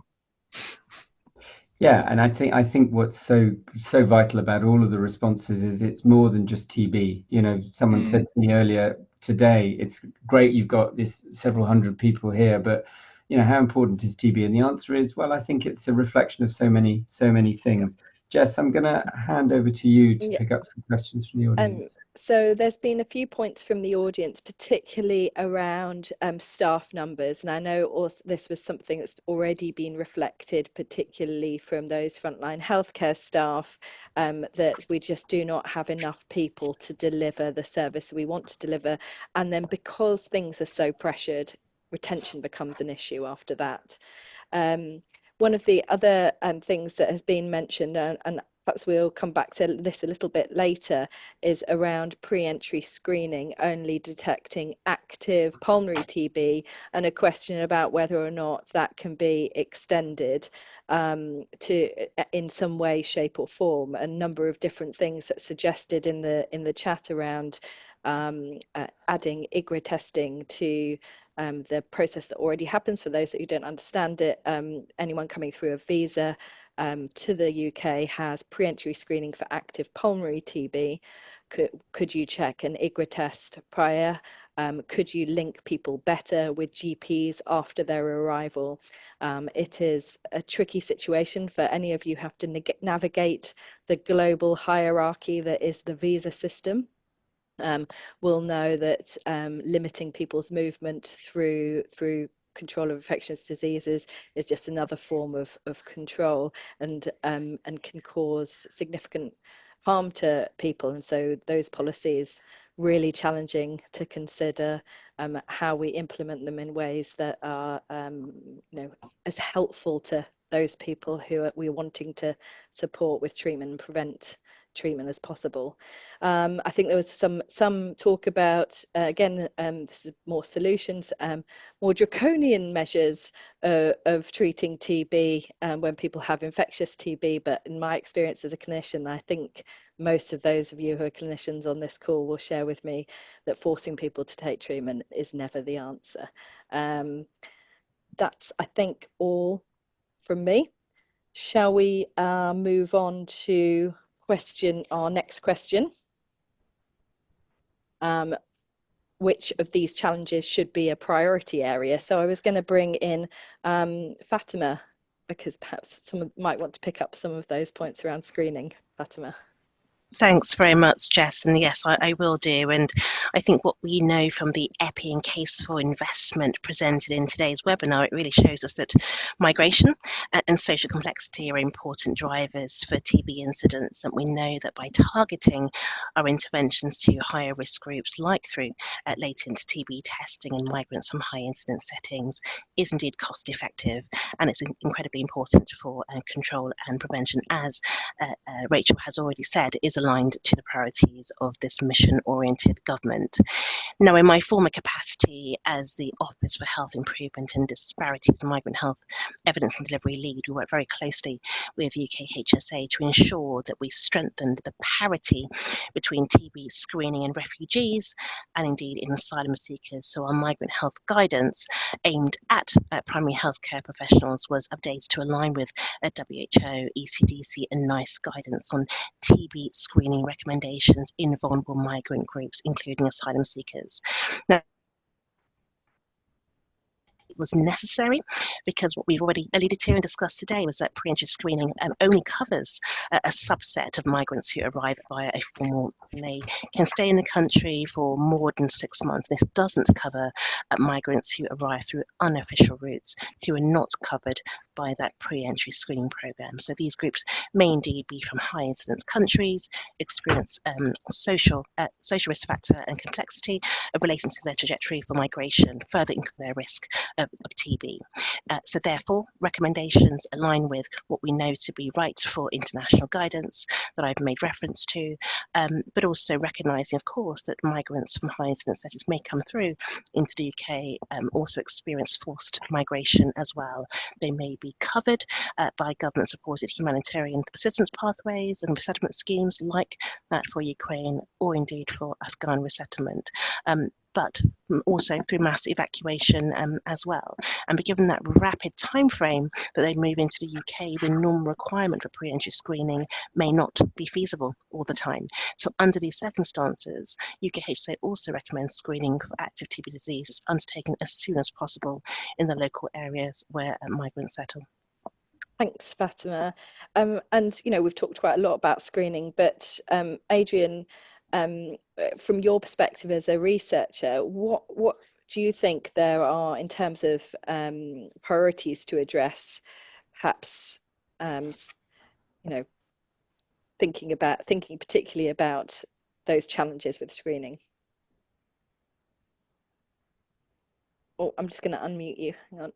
Yeah, and I think what's so vital about all of the responses is it's more than just TB. You know, someone said to me earlier today, it's great you've got this several hundred people here, but you know, how important is TB? And the answer is, well, I think it's a reflection of so many things. Jess, I'm going to hand over to you to pick up some questions from the audience. So there's been a few points from the audience, particularly around staff numbers. And I know also this was something that's already been reflected, particularly from those frontline healthcare staff, that we just do not have enough people to deliver the service we want to deliver. And then because things are so pressured, retention becomes an issue after that. One of the other things that has been mentioned, and perhaps we'll come back to this a little bit later, is around pre-entry screening only detecting active pulmonary TB, and a question about whether or not that can be extended in some way, shape or form. A number of different things that suggested in the chat around adding IGRA testing to the process that already happens. For those that you don't understand it, anyone coming through a visa to the UK has pre-entry screening for active pulmonary TB. Could you check an IGRA test prior? Could you link people better with GPs after their arrival? It is a tricky situation for any of you who have to navigate the global hierarchy that is the visa system. We'll know that limiting people's movement through control of infectious diseases is just another form of control, and can cause significant harm to people. And so those policies really challenging to consider how we implement them in ways that are as helpful to those people who we're wanting to support with treatment and prevent treatment as possible. I think there was some talk about, again, this is more solutions, more draconian measures of treating TB when people have infectious TB, but in my experience as a clinician, I think most of those of you who are clinicians on this call will share with me that forcing people to take treatment is never the answer. That's, I think, all from me. Shall we move on to our next question? Which of these challenges should be a priority area? So I was going to bring in Fatima, because perhaps someone might want to pick up some of those points around screening. Fatima. Thanks very much, Jess. And yes, I will do. And I think what we know from the EPI and case for investment presented in today's webinar, it really shows us that migration and social complexity are important drivers for TB incidence. And we know that by targeting our interventions to higher risk groups, like through latent TB testing and migrants from high incidence settings, is indeed cost effective. And it's incredibly important for control and prevention, as Rachel has already said, is aligned to the priorities of this mission-oriented government. Now, in my former capacity as the Office for Health Improvement and Disparities and Migrant Health Evidence and Delivery Lead, we work very closely with UKHSA to ensure that we strengthened the parity between TB screening in refugees and indeed in asylum seekers. So our migrant health guidance aimed at primary healthcare professionals was updated to align with WHO, ECDC and NICE guidance on TB screening recommendations in vulnerable migrant groups, including asylum seekers. Now, was necessary because what we've already alluded to and discussed today was that pre-entry screening only covers a subset of migrants who arrive via a formal. They can stay in the country for more than 6 months. This doesn't cover migrants who arrive through unofficial routes who are not covered by that pre-entry screening program. So these groups may indeed be from high incidence countries, experience social risk factor and complexity relating to their trajectory for migration, further increase their risk of TB. So therefore, recommendations align with what we know to be right for international guidance that I've made reference to, but also recognising, of course, that migrants from high incidence settings may come through into the UK, also experience forced migration as well. They may be covered by government-supported humanitarian assistance pathways and resettlement schemes like that for Ukraine or indeed for Afghan resettlement. But also through mass evacuation as well. And be given that rapid time frame that they move into the UK, the normal requirement for pre-entry screening may not be feasible all the time. So under these circumstances, UKHSA also recommends screening for active TB disease undertaken as soon as possible in the local areas where migrants settle. Thanks, Fatima. And, you know, we've talked quite a lot about screening, but Adrian, from your perspective as a researcher, what do you think there are in terms of priorities to address, perhaps, you know, thinking particularly about those challenges with screening? Oh, I'm just going to unmute you. Hang on.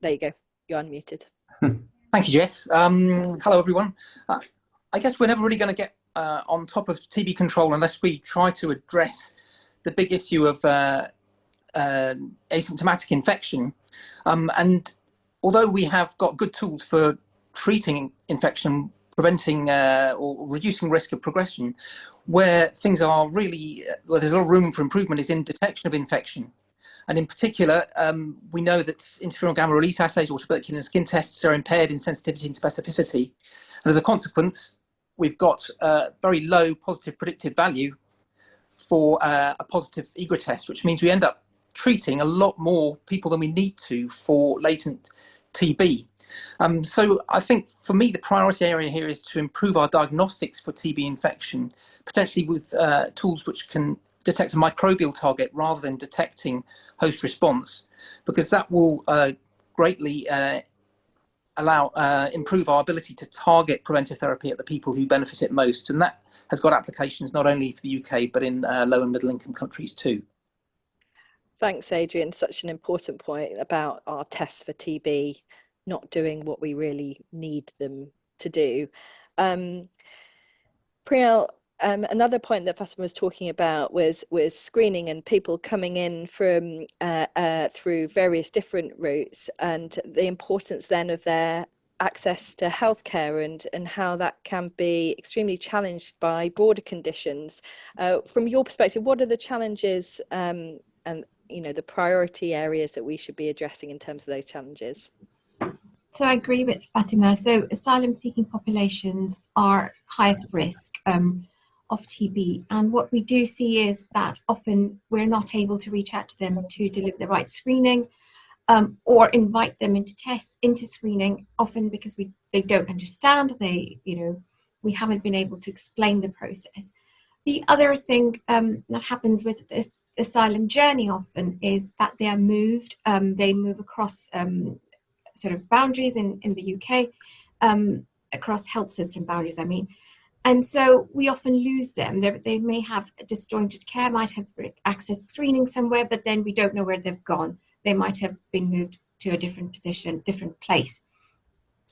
There you go. You're unmuted. Thank you, Jess. Hello, everyone. I guess we're never really going to get on top of TB control unless we try to address the big issue of asymptomatic infection. And although we have got good tools for treating infection, preventing or reducing risk of progression, where things are really, where there's a lot of room for improvement is in detection of infection. And in particular, we know that interferon gamma release assays or tuberculin skin tests are impaired in sensitivity and specificity. And as a consequence, we've got very low positive predictive value for a positive EGRA test, which means we end up treating a lot more people than we need to for latent TB. So I think for me, the priority area here is to improve our diagnostics for TB infection, potentially with tools which can detect a microbial target rather than detecting host response, because that will greatly improve our ability to target preventive therapy at the people who benefit it most. And that has got applications not only for the UK, but in low and middle income countries too. Thanks, Adrian. Such an important point about our tests for TB not doing what we really need them to do. Priyal, another point that Fatima was talking about was screening and people coming in from through various different routes, and the importance then of their access to healthcare and how that can be extremely challenged by broader conditions. From your perspective, what are the challenges and the priority areas that we should be addressing in terms of those challenges? So I agree with Fatima. So asylum-seeking populations are highest risk of TB, and what we do see is that often we're not able to reach out to them to deliver the right screening or invite them into screening, often because they don't understand. We haven't been able to explain the process. The other thing that happens with this asylum journey often is that they are moved. They move across sort of boundaries in the UK, across health system boundaries, I mean. And so we often lose them. They may have disjointed care, might have access screening somewhere, but then we don't know where they've gone. They might have been moved to a different position, different place.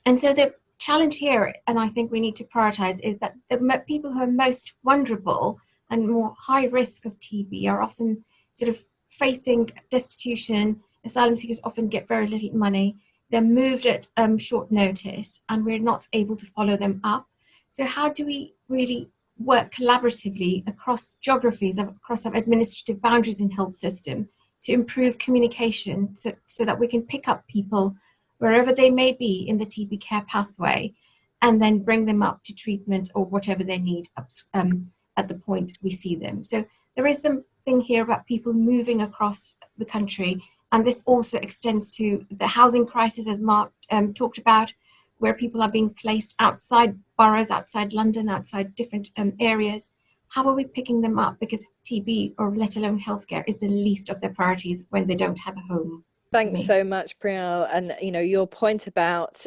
And so the challenge here, and I think we need to prioritize, is that the people who are most vulnerable and more high risk of TB are often sort of facing destitution. Asylum seekers often get very little money. They're moved at short notice, and we're not able to follow them up. So how do we really work collaboratively across geographies, across our administrative boundaries in health system, to improve communication so that we can pick up people wherever they may be in the TB care pathway, and then bring them up to treatment or whatever they need at the point we see them. So there is something here about people moving across the country, and this also extends to the housing crisis, as Mark talked about, where people are being placed outside boroughs, outside London, outside different areas. How are we picking them up? Because TB, or let alone healthcare, is the least of their priorities when they don't have a home. Thanks so much, Priyal. And your point about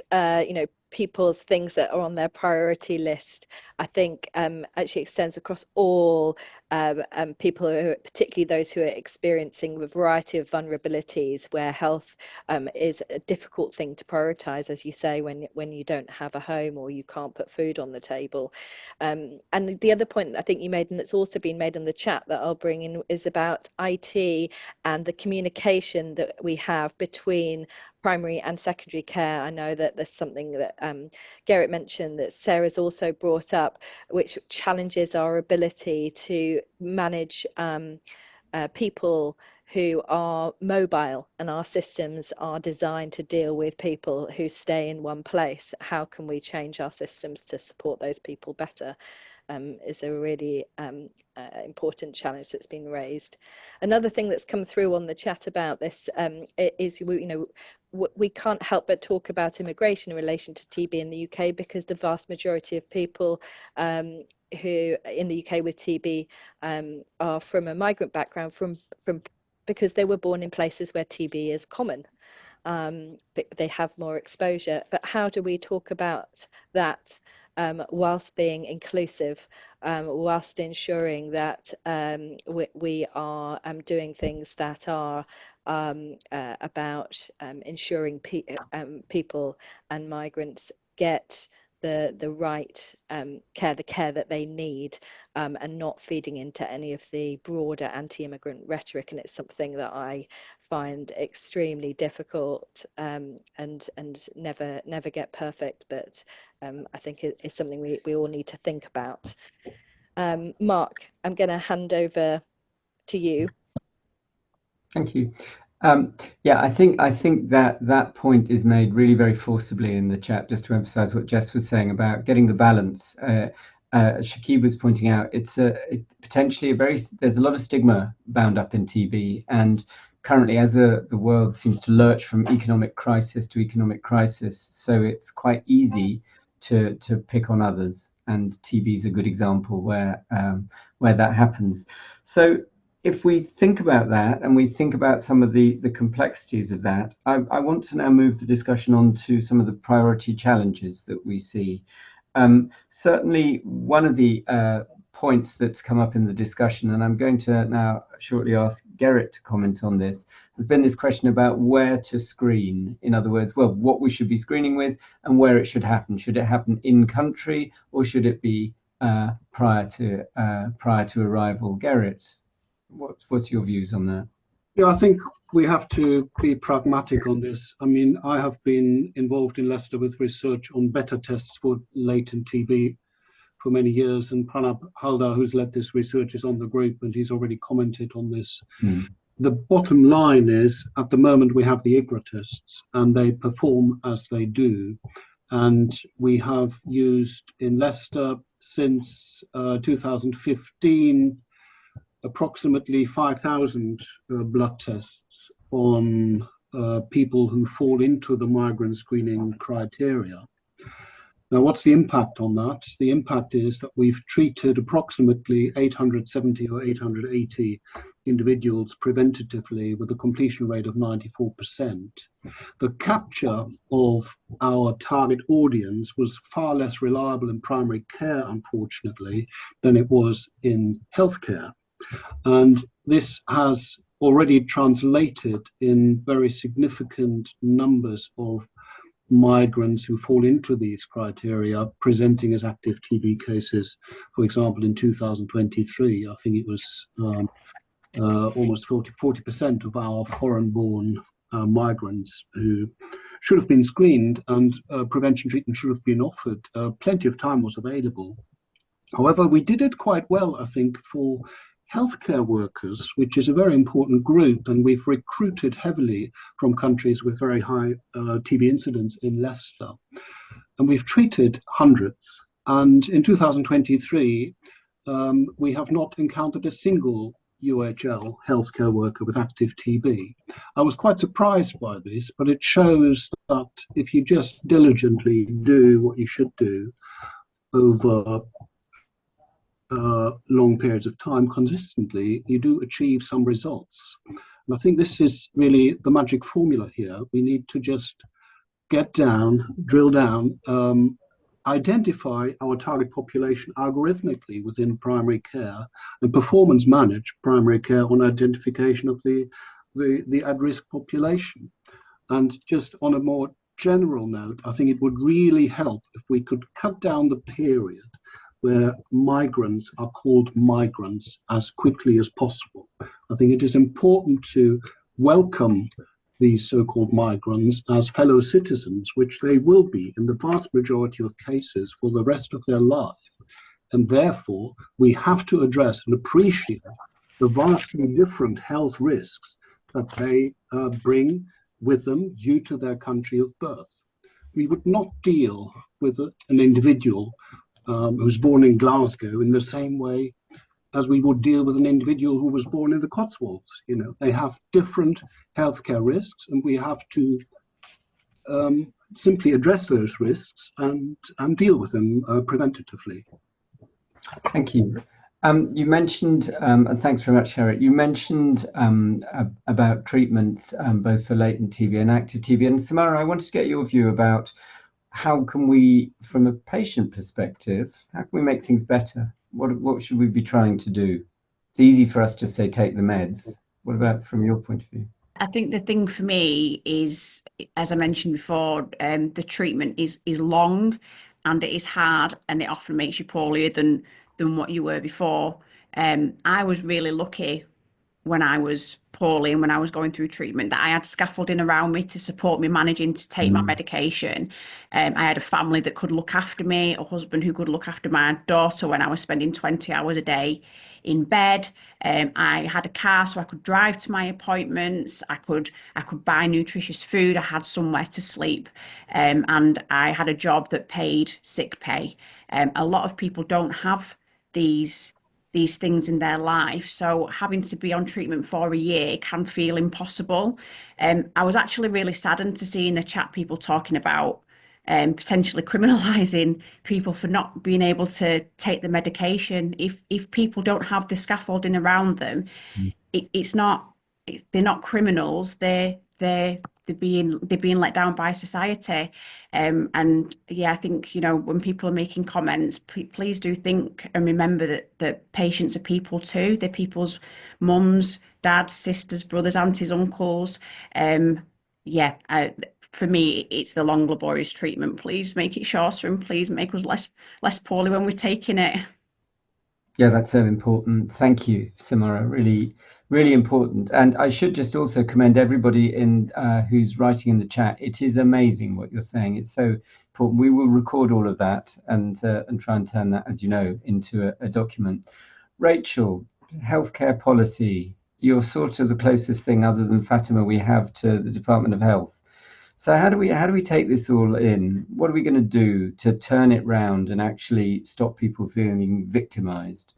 people's things that are on their priority list, I think actually extends across all people, particularly those who are experiencing a variety of vulnerabilities, where health is a difficult thing to prioritize, as you say, when you don't have a home or you can't put food on the table. And the other point I think you made, and it's also been made in the chat that I'll bring in, is about IT and the communication that we have between primary and secondary care. I know that there's something that Gerrit mentioned that Sarah's also brought up, which challenges our ability to manage people who are mobile, and our systems are designed to deal with people who stay in one place. How can we change our systems to support those people better? Is a really important challenge that's been raised. Another thing that's come through on the chat about this is we can't help but talk about immigration in relation to TB in the UK, because the vast majority of people who in the UK with TB are from a migrant background, because they were born in places where TB is common. But they have more exposure. But how do we talk about that whilst being inclusive, whilst ensuring that we are doing things that are about ensuring people and migrants get the right care, the care that they need, and not feeding into any of the broader anti-immigrant rhetoric. And it's something that I find extremely difficult and never get perfect, but I think it's something we all need to think about. Mark, I'm going to hand over to you. Thank you. Yeah, I think that point is made really very forcibly in the chat, just to emphasize what Jess was saying about getting the balance. Shakib was pointing out it's potentially there's a lot of stigma bound up in TB, and currently as the world seems to lurch from economic crisis to economic crisis, so it's quite easy to pick on others, and TB is a good example where that happens. So if we think about that, and we think about some of the complexities of that, I want to now move the discussion on to some of the priority challenges that we see. Certainly, one of the points that's come up in the discussion, and I'm going to now shortly ask Gerrit to comment on this. There's been this question about where to screen. In other words, well, what we should be screening with and where it should happen. Should it happen in country, or should it be prior to arrival? Gerrit, what's your views on that? Yeah, I think we have to be pragmatic on this. I mean, I have been involved in Leicester with research on better tests for latent TB for many years, and Pranab Haldar, who's led this research, is on the group, and he's already commented on this. The bottom line is, at the moment, we have the IGRA tests, and they perform as they do. And we have used in Leicester since 2015 approximately 5,000 blood tests on people who fall into the migrant screening criteria. Now, what's the impact on that? The impact is that we've treated approximately 870 or 880 individuals preventatively with a completion rate of 94%. The capture of our target audience was far less reliable in primary care, unfortunately, than it was in healthcare. And this has already translated in very significant numbers of migrants who fall into these criteria presenting as active TB cases. For example, in 2023, I think it was almost 40% of our foreign-born migrants who should have been screened, and prevention treatment should have been offered. Plenty of time was available. However, we did it quite well, I think, for healthcare workers, which is a very important group, and we've recruited heavily from countries with very high TB incidence in Leicester. And we've treated hundreds. And in 2023, we have not encountered a single UHL healthcare worker with active TB. I was quite surprised by this, but it shows that if you just diligently do what you should do over long periods of time consistently, you do achieve some results. And I think this is really the magic formula here. We need to just get down, drill down, identify our target population algorithmically within primary care, and performance manage primary care on identification of the at-risk population. And just on a more general note, I think it would really help if we could cut down the period where migrants are called migrants as quickly as possible. I think it is important to welcome these so-called migrants as fellow citizens, which they will be in the vast majority of cases for the rest of their life. And therefore, we have to address and appreciate the vastly different health risks that they bring with them due to their country of birth. We would not deal with an individual who's born in Glasgow in the same way as we would deal with an individual who was born in the Cotswolds. You know, they have different healthcare risks, and we have to simply address those risks and deal with them preventatively. Thank you. You mentioned, and thanks very much, Gerrit, you mentioned about treatments both for latent TB and active TB. And Samara, I wanted to get your view about how can we, from a patient perspective, how can we make things better? What should we be trying to do? It's easy for us to say, take the meds. What about from your point of view? I think the thing for me is, as I mentioned before, the treatment is long and it is hard, and it often makes you poorlier than what you were before. I was really lucky when I was poorly and when I was going through treatment that I had scaffolding around me to support me managing to take my medication. I had a family that could look after me, a husband who could look after my daughter when I was spending 20 hours a day in bed. I had a car so I could drive to my appointments. I could buy nutritious food. I had somewhere to sleep, and I had a job that paid sick pay. A lot of people don't have these things in their life, so having to be on treatment for a year can feel impossible. I was actually really saddened to see in the chat people talking about potentially criminalising people for not being able to take the medication. If people don't have the scaffolding around them, they're not criminals. They're they're being let down by society. And yeah, I think, you know, when people are making comments, please do think and remember that patients are people too. They're people's mums, dads, sisters, brothers, aunties, uncles. Yeah, for me, it's the long, laborious treatment. Please make it shorter, and please make us less poorly when we're taking it. Yeah, that's so important. Thank you, Samara. Really, really important. And I should just also commend everybody who's writing in the chat. It is amazing what you're saying. It's so important. We will record all of that and try and turn that, as you know, into a document. Rachel, healthcare policy. You're sort of the closest thing other than Fatima we have to the Department of Health. So how do we take this all in? What are we going to do to turn it round and actually stop people feeling victimised?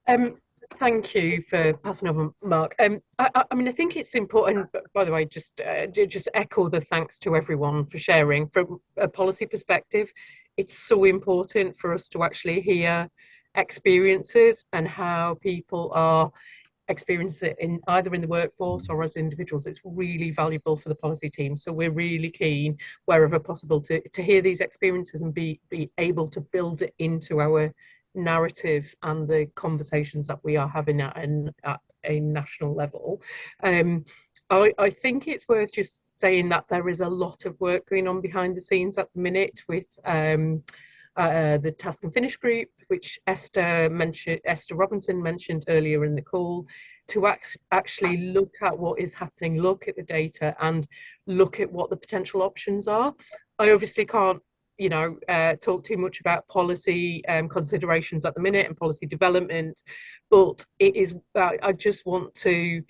Thank you for passing over, Mark. I mean, I think it's important, by the way, just echo the thanks to everyone for sharing. From a policy perspective, it's so important for us to actually hear experiences and how people are experiencing it either in the workforce or as individuals. It's really valuable for the policy team. So we're really keen, wherever possible, to hear these experiences and be able to build it into our narrative and the conversations that we are having at a national level. I think it's worth just saying that there is a lot of work going on behind the scenes at the minute with the Task and Finish group, which Esther Robinson mentioned earlier in the call, to actually look at what is happening, look at the data, and look at what the potential options are. I obviously can't, you know, talk too much about policy considerations at the minute and policy development, but it is. I just want to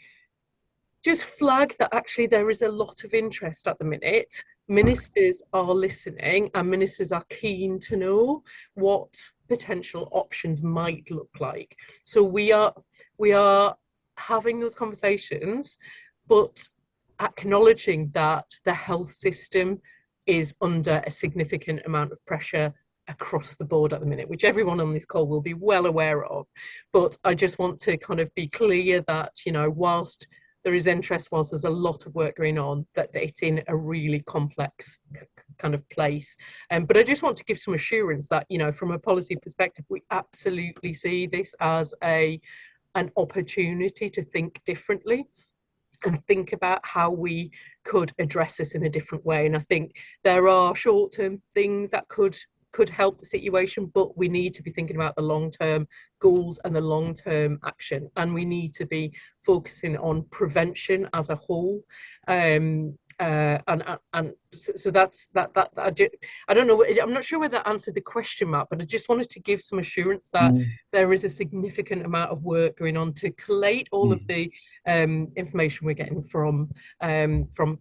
flag that actually there is a lot of interest at the minute. Ministers are listening, and ministers are keen to know what potential options might look like. So we are having those conversations, but acknowledging that the health system is under a significant amount of pressure across the board at the minute, which everyone on this call will be well aware of. But I just want to kind of be clear that, you know, whilst there is interest, whilst there's a lot of work going on, that it's in a really complex kind of place. But I just want to give some assurance that, you know, from a policy perspective, we absolutely see this as an opportunity to think differently and think about how we could address this in a different way. And I think there are short-term things that could help the situation, but we need to be thinking about the long-term goals and the long-term action, and we need to be focusing on prevention as a whole. And so that's that. I don't know. I'm not sure whether that answered the question, Mark, but I just wanted to give some assurance that there is a significant amount of work going on to collate all of the information we're getting from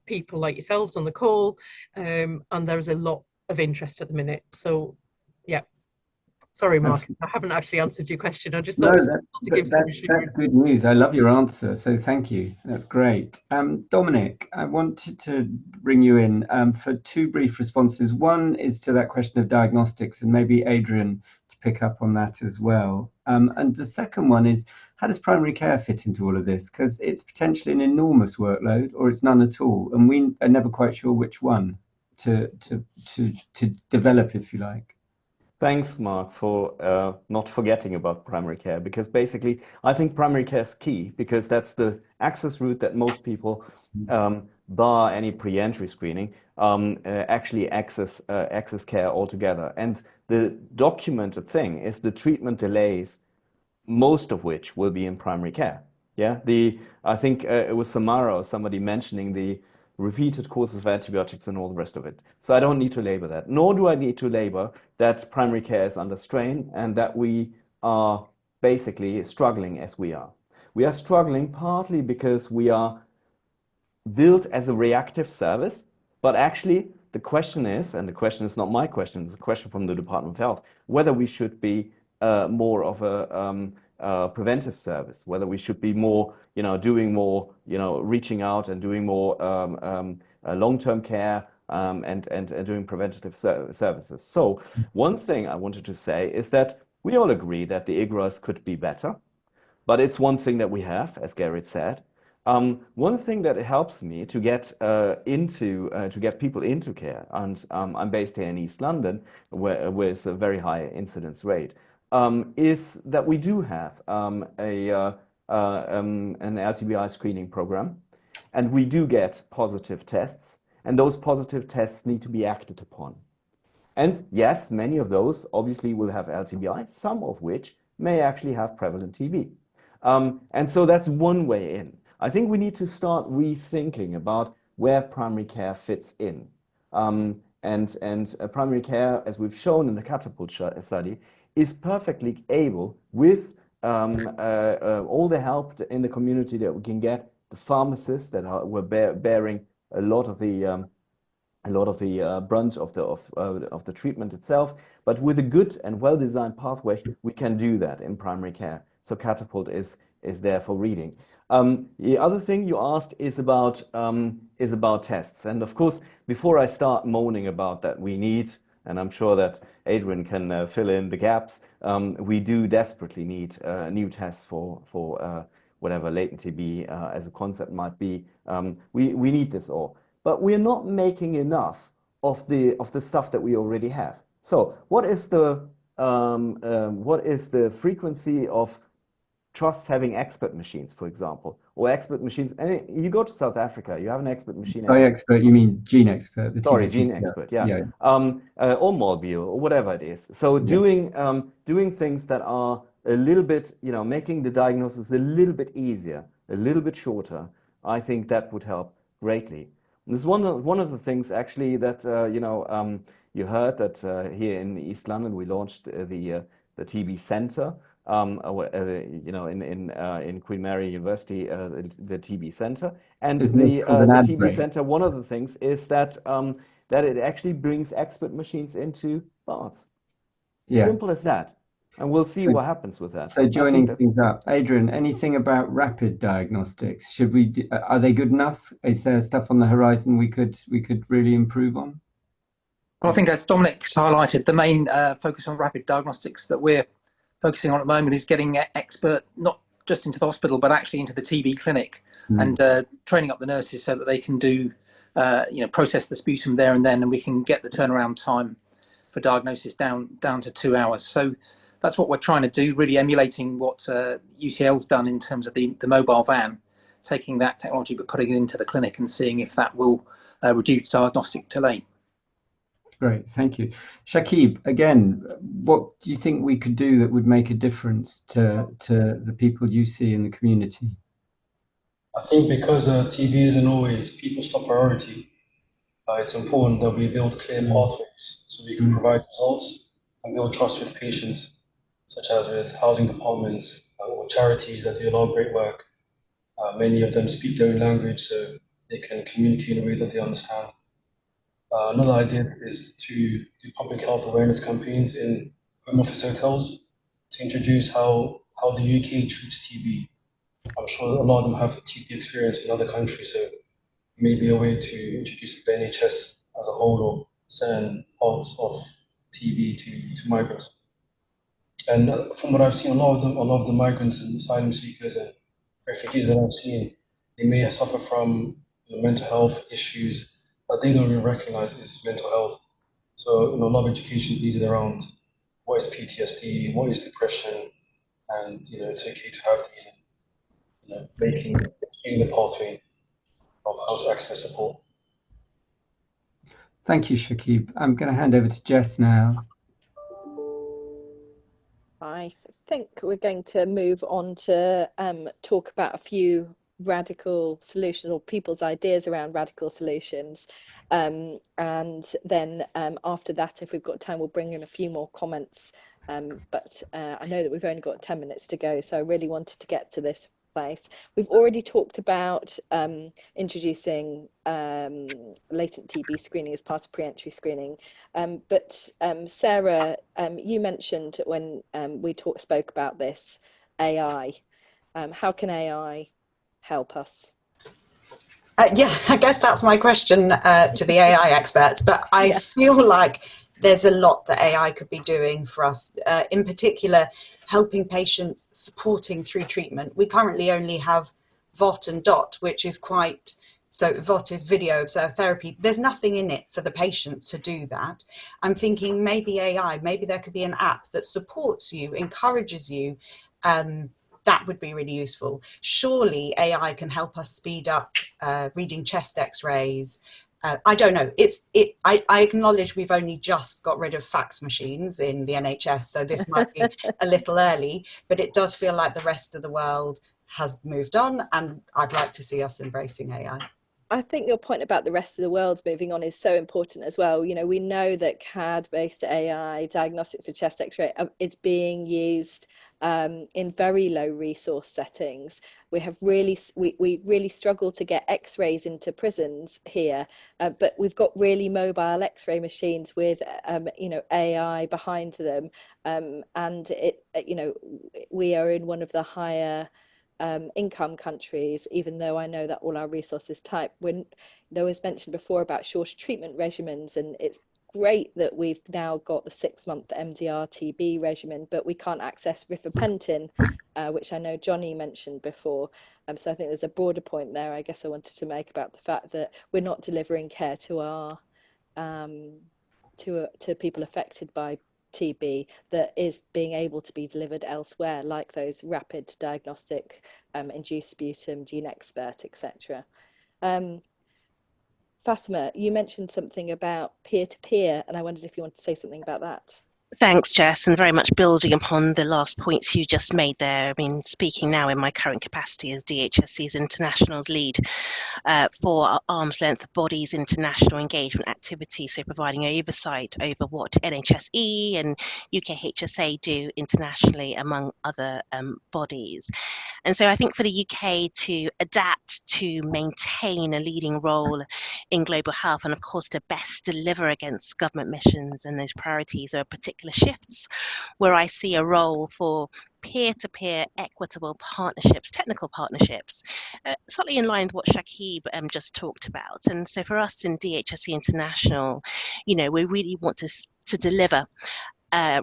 people like yourselves on the call, and there's a lot of interest at the minute. So yeah, sorry, Mark, I haven't actually answered your question. I just thought it was to give some assurance. That's good news. I love your answer, so thank you. That's great. Dominik, I wanted to bring you in for two brief responses. One is to that question of diagnostics, and maybe Adrian to pick up on that as well. And the second one is, how does primary care fit into all of this? Because it's potentially an enormous workload, or it's none at all, and we are never quite sure which one to develop, if you like. Thanks, Mark, for not forgetting about primary care, because basically I think primary care is key, because that's the access route that most people, bar any pre-entry screening, actually access care altogether. And the documented thing is the treatment delays, most of which will be in primary care. Yeah, I think it was Samara or somebody mentioning the repeated courses of antibiotics and all the rest of it. So I don't need to labor that, nor do I need to labor that primary care is under strain and that we are basically struggling as we are. We are struggling partly because we are built as a reactive service, but actually the question is, and the question is not my question, it's a question from the Department of Health, whether we should be more of a preventive service, whether we should be more, doing more, reaching out and doing more long-term care and doing preventative services. So one thing I wanted to say is that we all agree that the IGRAs could be better, but it's one thing that we have, as Gerrit said. One thing that helps me to get people into care, and I'm based here in East London, where it's a very high incidence rate, is that we do have an LTBI screening program, and we do get positive tests, and those positive tests need to be acted upon. And yes, many of those obviously will have LTBI, some of which may actually have prevalent TB. And so that's one way in. I think we need to start rethinking about where primary care fits in. Primary care, as we've shown in the Catapult study, is perfectly able, with all the help in the community that we can get, the pharmacists that were bearing a lot of the brunt of the treatment itself, but with a good and well-designed pathway, we can do that in primary care. So Catapult is there for reading. The other thing you asked is about tests, and of course, before I start moaning about that, we need, and I'm sure that Adrian can fill in the gaps, we do desperately need new tests for whatever latent TB as a concept might be. We need this all. But we're not making enough of the stuff that we already have. So what is the frequency of trusts having expert machines, for example, or expert machines? And you go to South Africa, you have an expert machine. By expert, you mean gene expert? Sorry, gene expert. Yeah. Or Molview, or whatever it is. So doing things that are a little bit, making the diagnosis a little bit easier, a little bit shorter. I think that would help greatly. This is one of the things actually that you heard that here in East London we launched the TB Centre, in Queen Mary University, the TB Centre, and the TB Centre. One of the things is that it actually brings expert machines into Barts. Simple as that. And we'll see what happens with that. So joining things up, Adrian, anything about rapid diagnostics? Should we? Are they good enough? Is there stuff on the horizon we could really improve on? Well, I think as Dominik's highlighted, the main focus on rapid diagnostics that we're focusing on at the moment is getting expert not just into the hospital, but actually into the TB clinic, and training up the nurses so that they can do, process the sputum there and then, and we can get the turnaround time for diagnosis down to 2 hours. So that's what we're trying to do, really emulating what UCL's done in terms of the mobile van, taking that technology but putting it into the clinic and seeing if that will reduce diagnostic delay. Great, thank you. Shakib, again, what do you think we could do that would make a difference to the people you see in the community? I think because TB isn't always people's top priority, it's important that we build clear pathways so we can provide results and build trust with patients, such as with housing departments or charities that do a lot of great work. Many of them speak their own language, so they can communicate in a way that they understand. Another idea is to do public health awareness campaigns in home office hotels to introduce how the UK treats TB. I'm sure a lot of them have TB experience in other countries, so maybe a way to introduce the NHS as a whole or certain parts of TB to migrants. And from what I've seen, a lot of the migrants and asylum seekers and refugees that I've seen, they may suffer from mental health issues that they don't even recognize as mental health. So a lot of education is needed around what is PTSD, what is depression, and it's okay to have these. Explaining the pathway of how to access support. Thank you, Shakib. I'm going to hand over to Jess now. I think we're going to move on to talk about a few radical solutions or people's ideas around radical solutions. And then after that, if we've got time, we'll bring in a few more comments. But I know that we've only got 10 minutes to go, so I really wanted to get to this place. We've already talked about introducing latent TB screening as part of pre-entry screening, but Sarah, you mentioned when we spoke about this, AI. How can AI help us? Yeah, I guess that's my question to the AI experts, but I feel like there's a lot that AI could be doing for us, in particular, helping patients, supporting through treatment. We currently only have VOT and DOT, which is quite, so VOT is video observed therapy. There's nothing in it for the patient to do that. I'm thinking maybe AI, maybe there could be an app that supports you, encourages you. That would be really useful. Surely AI can help us speed up reading chest x-rays. I don't know. I acknowledge we've only just got rid of fax machines in the NHS, so this might be a little early, but it does feel like the rest of the world has moved on, and I'd like to see us embracing AI. I think your point about the rest of the world moving on is so important as well. You know, we know that CAD-based AI diagnostic for chest X-ray is being used in very low resource settings. We really struggle to get X-rays into prisons here, but we've got really mobile X-ray machines with you know, AI behind them, and you know, we are in one of the higher income countries, even though I know that all our resources tight. When there was mentioned before about shorter treatment regimens, and it's great that we've now got the 6-month MDR TB regimen, but we can't access rifapentin, which I know Johnny mentioned before. So I think there's a broader point there, I guess, I wanted to make about the fact that we're not delivering care to our to people affected by TB that is being able to be delivered elsewhere, like those rapid diagnostic induced sputum, gene expert, etc. Fatima, you mentioned something about peer-to-peer, and I wondered if you wanted to say something about that. Thanks, Jess, and very much building upon the last points you just made there. I mean, speaking now in my current capacity as DHSC's Internationals lead for our arm's length bodies international engagement activities, so providing oversight over what NHSE and UKHSA do internationally, among other bodies. And so I think for the UK to adapt to maintain a leading role in global health, and of course to best deliver against government missions and those priorities, are particular shifts where I see a role for peer-to-peer equitable partnerships, technical partnerships, slightly in line with what Shakib just talked about. And so for us in DHSC International, you know, we really want to deliver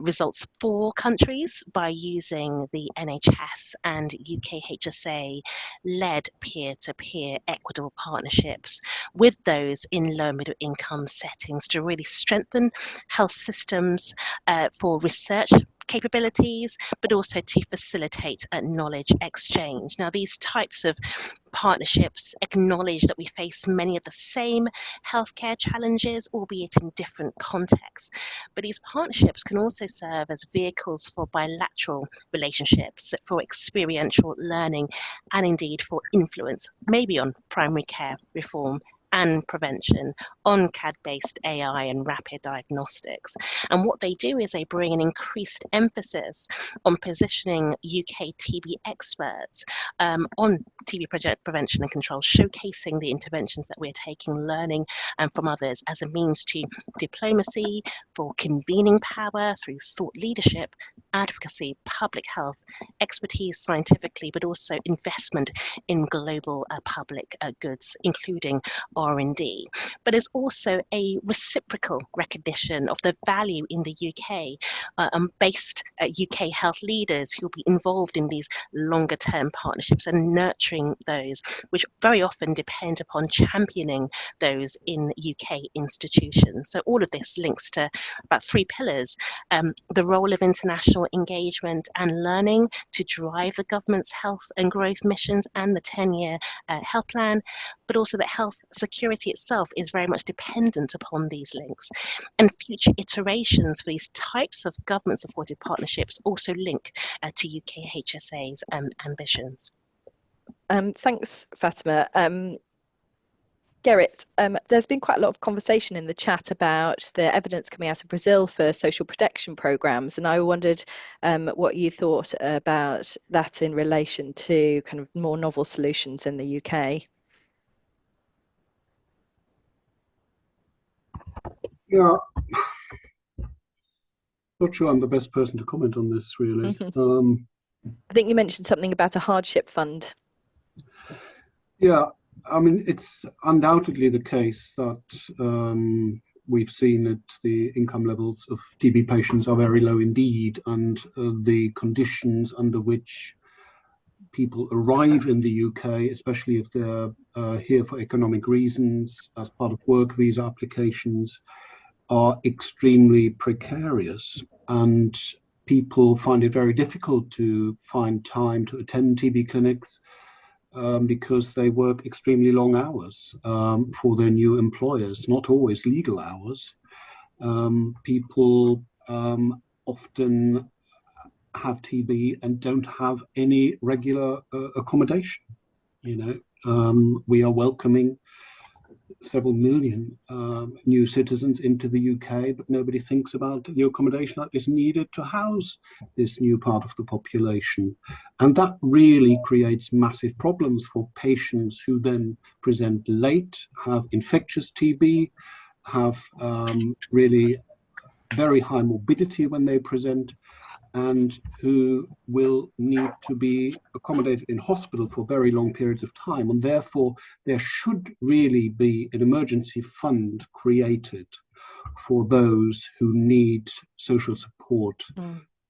results for countries by using the NHS and UKHSA-led peer-to-peer equitable partnerships with those in low and middle income settings to really strengthen health systems for research capabilities, but also to facilitate knowledge exchange. Now, these types of partnerships acknowledge that we face many of the same healthcare challenges, albeit in different contexts. But these partnerships can also serve as vehicles for bilateral relationships, for experiential learning, and indeed for influence, maybe on primary care reform and prevention, on CAD-based AI and rapid diagnostics. And what they do is they bring an increased emphasis on positioning UK TB experts on TB prevention and control, showcasing the interventions that we're taking, learning from others as a means to diplomacy, for convening power through thought leadership, advocacy, public health, expertise scientifically, but also investment in global public goods, including R&D. But there's also a reciprocal recognition of the value in the UK based UK health leaders who will be involved in these longer term partnerships and nurturing those, which very often depend upon championing those in UK institutions. So all of this links to about 3 pillars: the role of international engagement and learning to drive the government's health and growth missions and the 10-year health plan, but also that health security itself is very much dependent upon these links. And future iterations for these types of government-supported partnerships also link to UKHSA's ambitions. Thanks, Fatima. Gerrit, there's been quite a lot of conversation in the chat about the evidence coming out of Brazil for social protection programs, and I wondered what you thought about that in relation to kind of more novel solutions in the UK. Yeah, not sure I'm the best person to comment on this, really. I think you mentioned something about a hardship fund. Yeah, I mean, it's undoubtedly the case that we've seen that the income levels of TB patients are very low indeed, and the conditions under which people arrive in the UK, especially if they're here for economic reasons, as part of work visa applications, are extremely precarious. And people find it very difficult to find time to attend TB clinics because they work extremely long hours for their new employers, not always legal hours. People often have TB and don't have any regular accommodation. We are welcoming several million new citizens into the UK, but nobody thinks about the accommodation that is needed to house this new part of the population. And that really creates massive problems for patients who then present late, have infectious TB, have really very high morbidity when they present, and who will need to be accommodated in hospital for very long periods of time. And therefore, there should really be an emergency fund created for those who need social support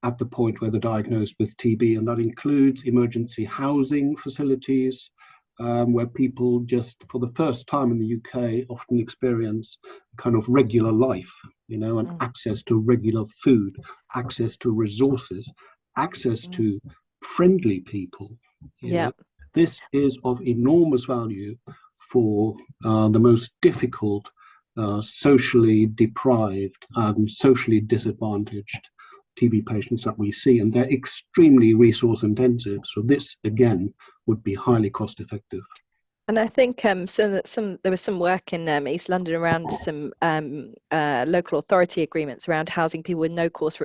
at the point where they're diagnosed with TB. And that includes emergency housing facilities, where people just for the first time in the UK often experience kind of regular life, and access to regular food, access to resources, access to friendly people. This is of enormous value for the most difficult, socially deprived and socially disadvantaged TB patients that we see, and they're extremely resource intensive. So this again would be highly cost effective. And I think there was some work in East London around some local authority agreements around housing people with no course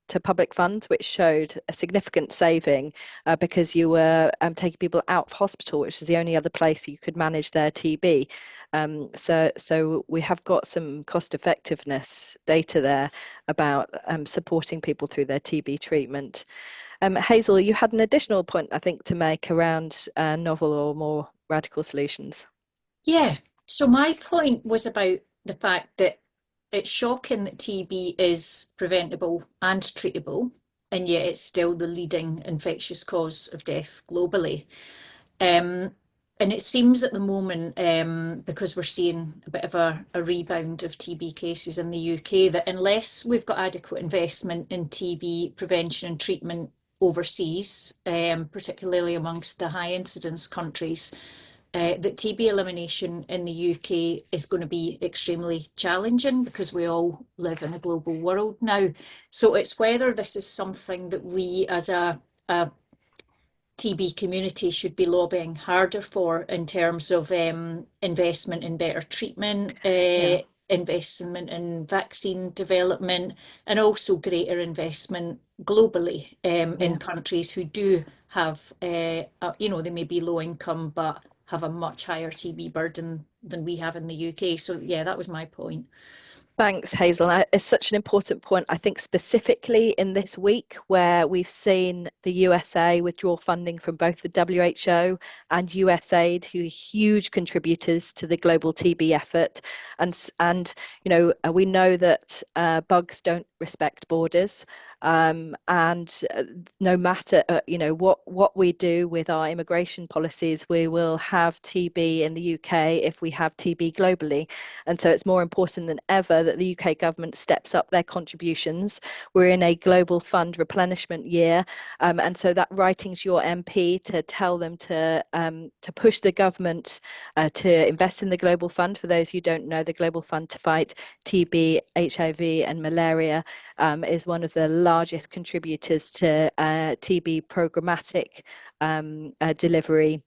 to public funds, which showed a significant saving because you were taking people out of hospital, which is the only other place you could manage their TB. So we have got some cost effectiveness data there about supporting people through their TB treatment. Hazel, you had an additional point, I think, to make around novel or more radical solutions. Yeah, so my point was about the fact that it's shocking that TB is preventable and treatable, and yet it's still the leading infectious cause of death globally. And it seems at the moment, because we're seeing a bit of a rebound of TB cases in the UK, that unless we've got adequate investment in TB prevention and treatment overseas, particularly amongst the high incidence countries, that TB elimination in the UK is going to be extremely challenging because we all live in a global world now. So it's whether this is something that we as a TB community should be lobbying harder for in terms of investment in better treatment, investment in vaccine development, and also greater investment globally in countries who do have, they may be low income, but have a much higher TB burden than we have in the UK. So yeah, that was my point. Thanks, Hazel. It's such an important point, I think, specifically in this week where we've seen the USA withdraw funding from both the WHO and USAID, who are huge contributors to the global TB effort. And we know that bugs don't respect borders. And no matter what we do with our immigration policies, we will have TB in the UK if we have TB globally. And so it's more important than ever that the UK government steps up their contributions. We're in a global fund replenishment year, and so that writing to your MP to tell them to push the government to invest in the global fund. For those who don't know, the global fund to fight TB, HIV, and malaria is one of the largest contributors to TB programmatic delivery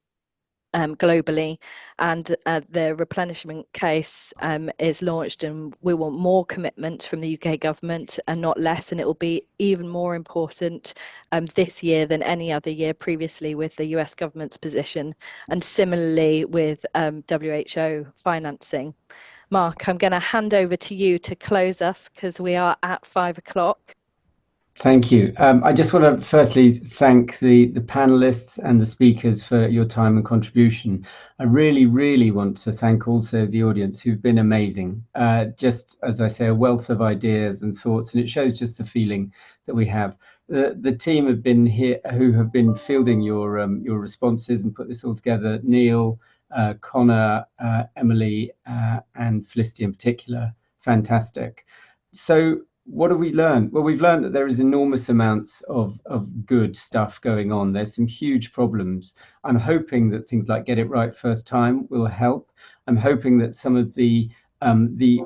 globally, and the replenishment case is launched, and we want more commitment from the UK government and not less, and it will be even more important this year than any other year previously with the US government's position, and similarly with WHO financing. Mark, I'm going to hand over to you to close us because we are at 5 o'clock. Thank you. I just want to firstly thank the panelists and the speakers for your time and contribution. I really want to thank also the audience who've been amazing. Just as I say, a wealth of ideas and thoughts, and it shows just the feeling that we have. The team have been here who have been fielding your responses and put this all together. Neil, Connor, Emily, and Felicity in particular, fantastic. So what have we learned? Well, we've learned that there is enormous amounts of good stuff going on. There's some huge problems. I'm hoping that things like Get It Right First Time will help. I'm hoping that some of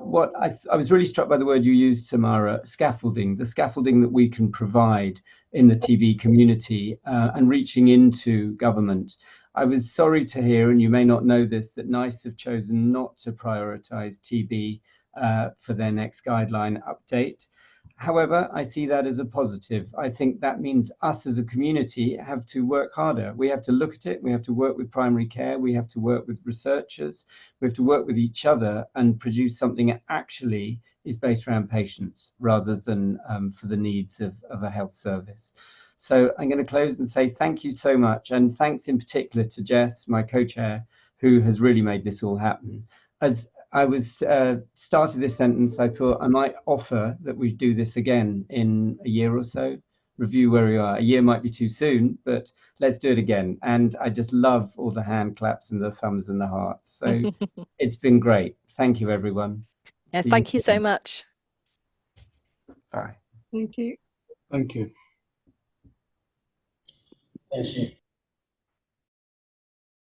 what I was really struck by the word you used, Samara, scaffolding, the scaffolding that we can provide in the TB community and reaching into government. I was sorry to hear, and you may not know this, that NICE have chosen not to prioritise TB for their next guideline update. However, I see that as a positive. I think that means us as a community have to work harder. We have to look at it. We have to work with primary care. We have to work with researchers. We have to work with each other and produce something that actually is based around patients rather than for the needs of a health service. So I'm going to close and say thank you so much. And thanks in particular to Jess, my co-chair, who has really made this all happen. As I started this sentence, I thought I might offer that we do this again in a year or so, review where we are. A year might be too soon, but let's do it again. And I just love all the hand claps and the thumbs and the hearts. So it's been great. Thank you, everyone. Yeah, thank you so much. Bye. Thank you. Thank you. Thank you.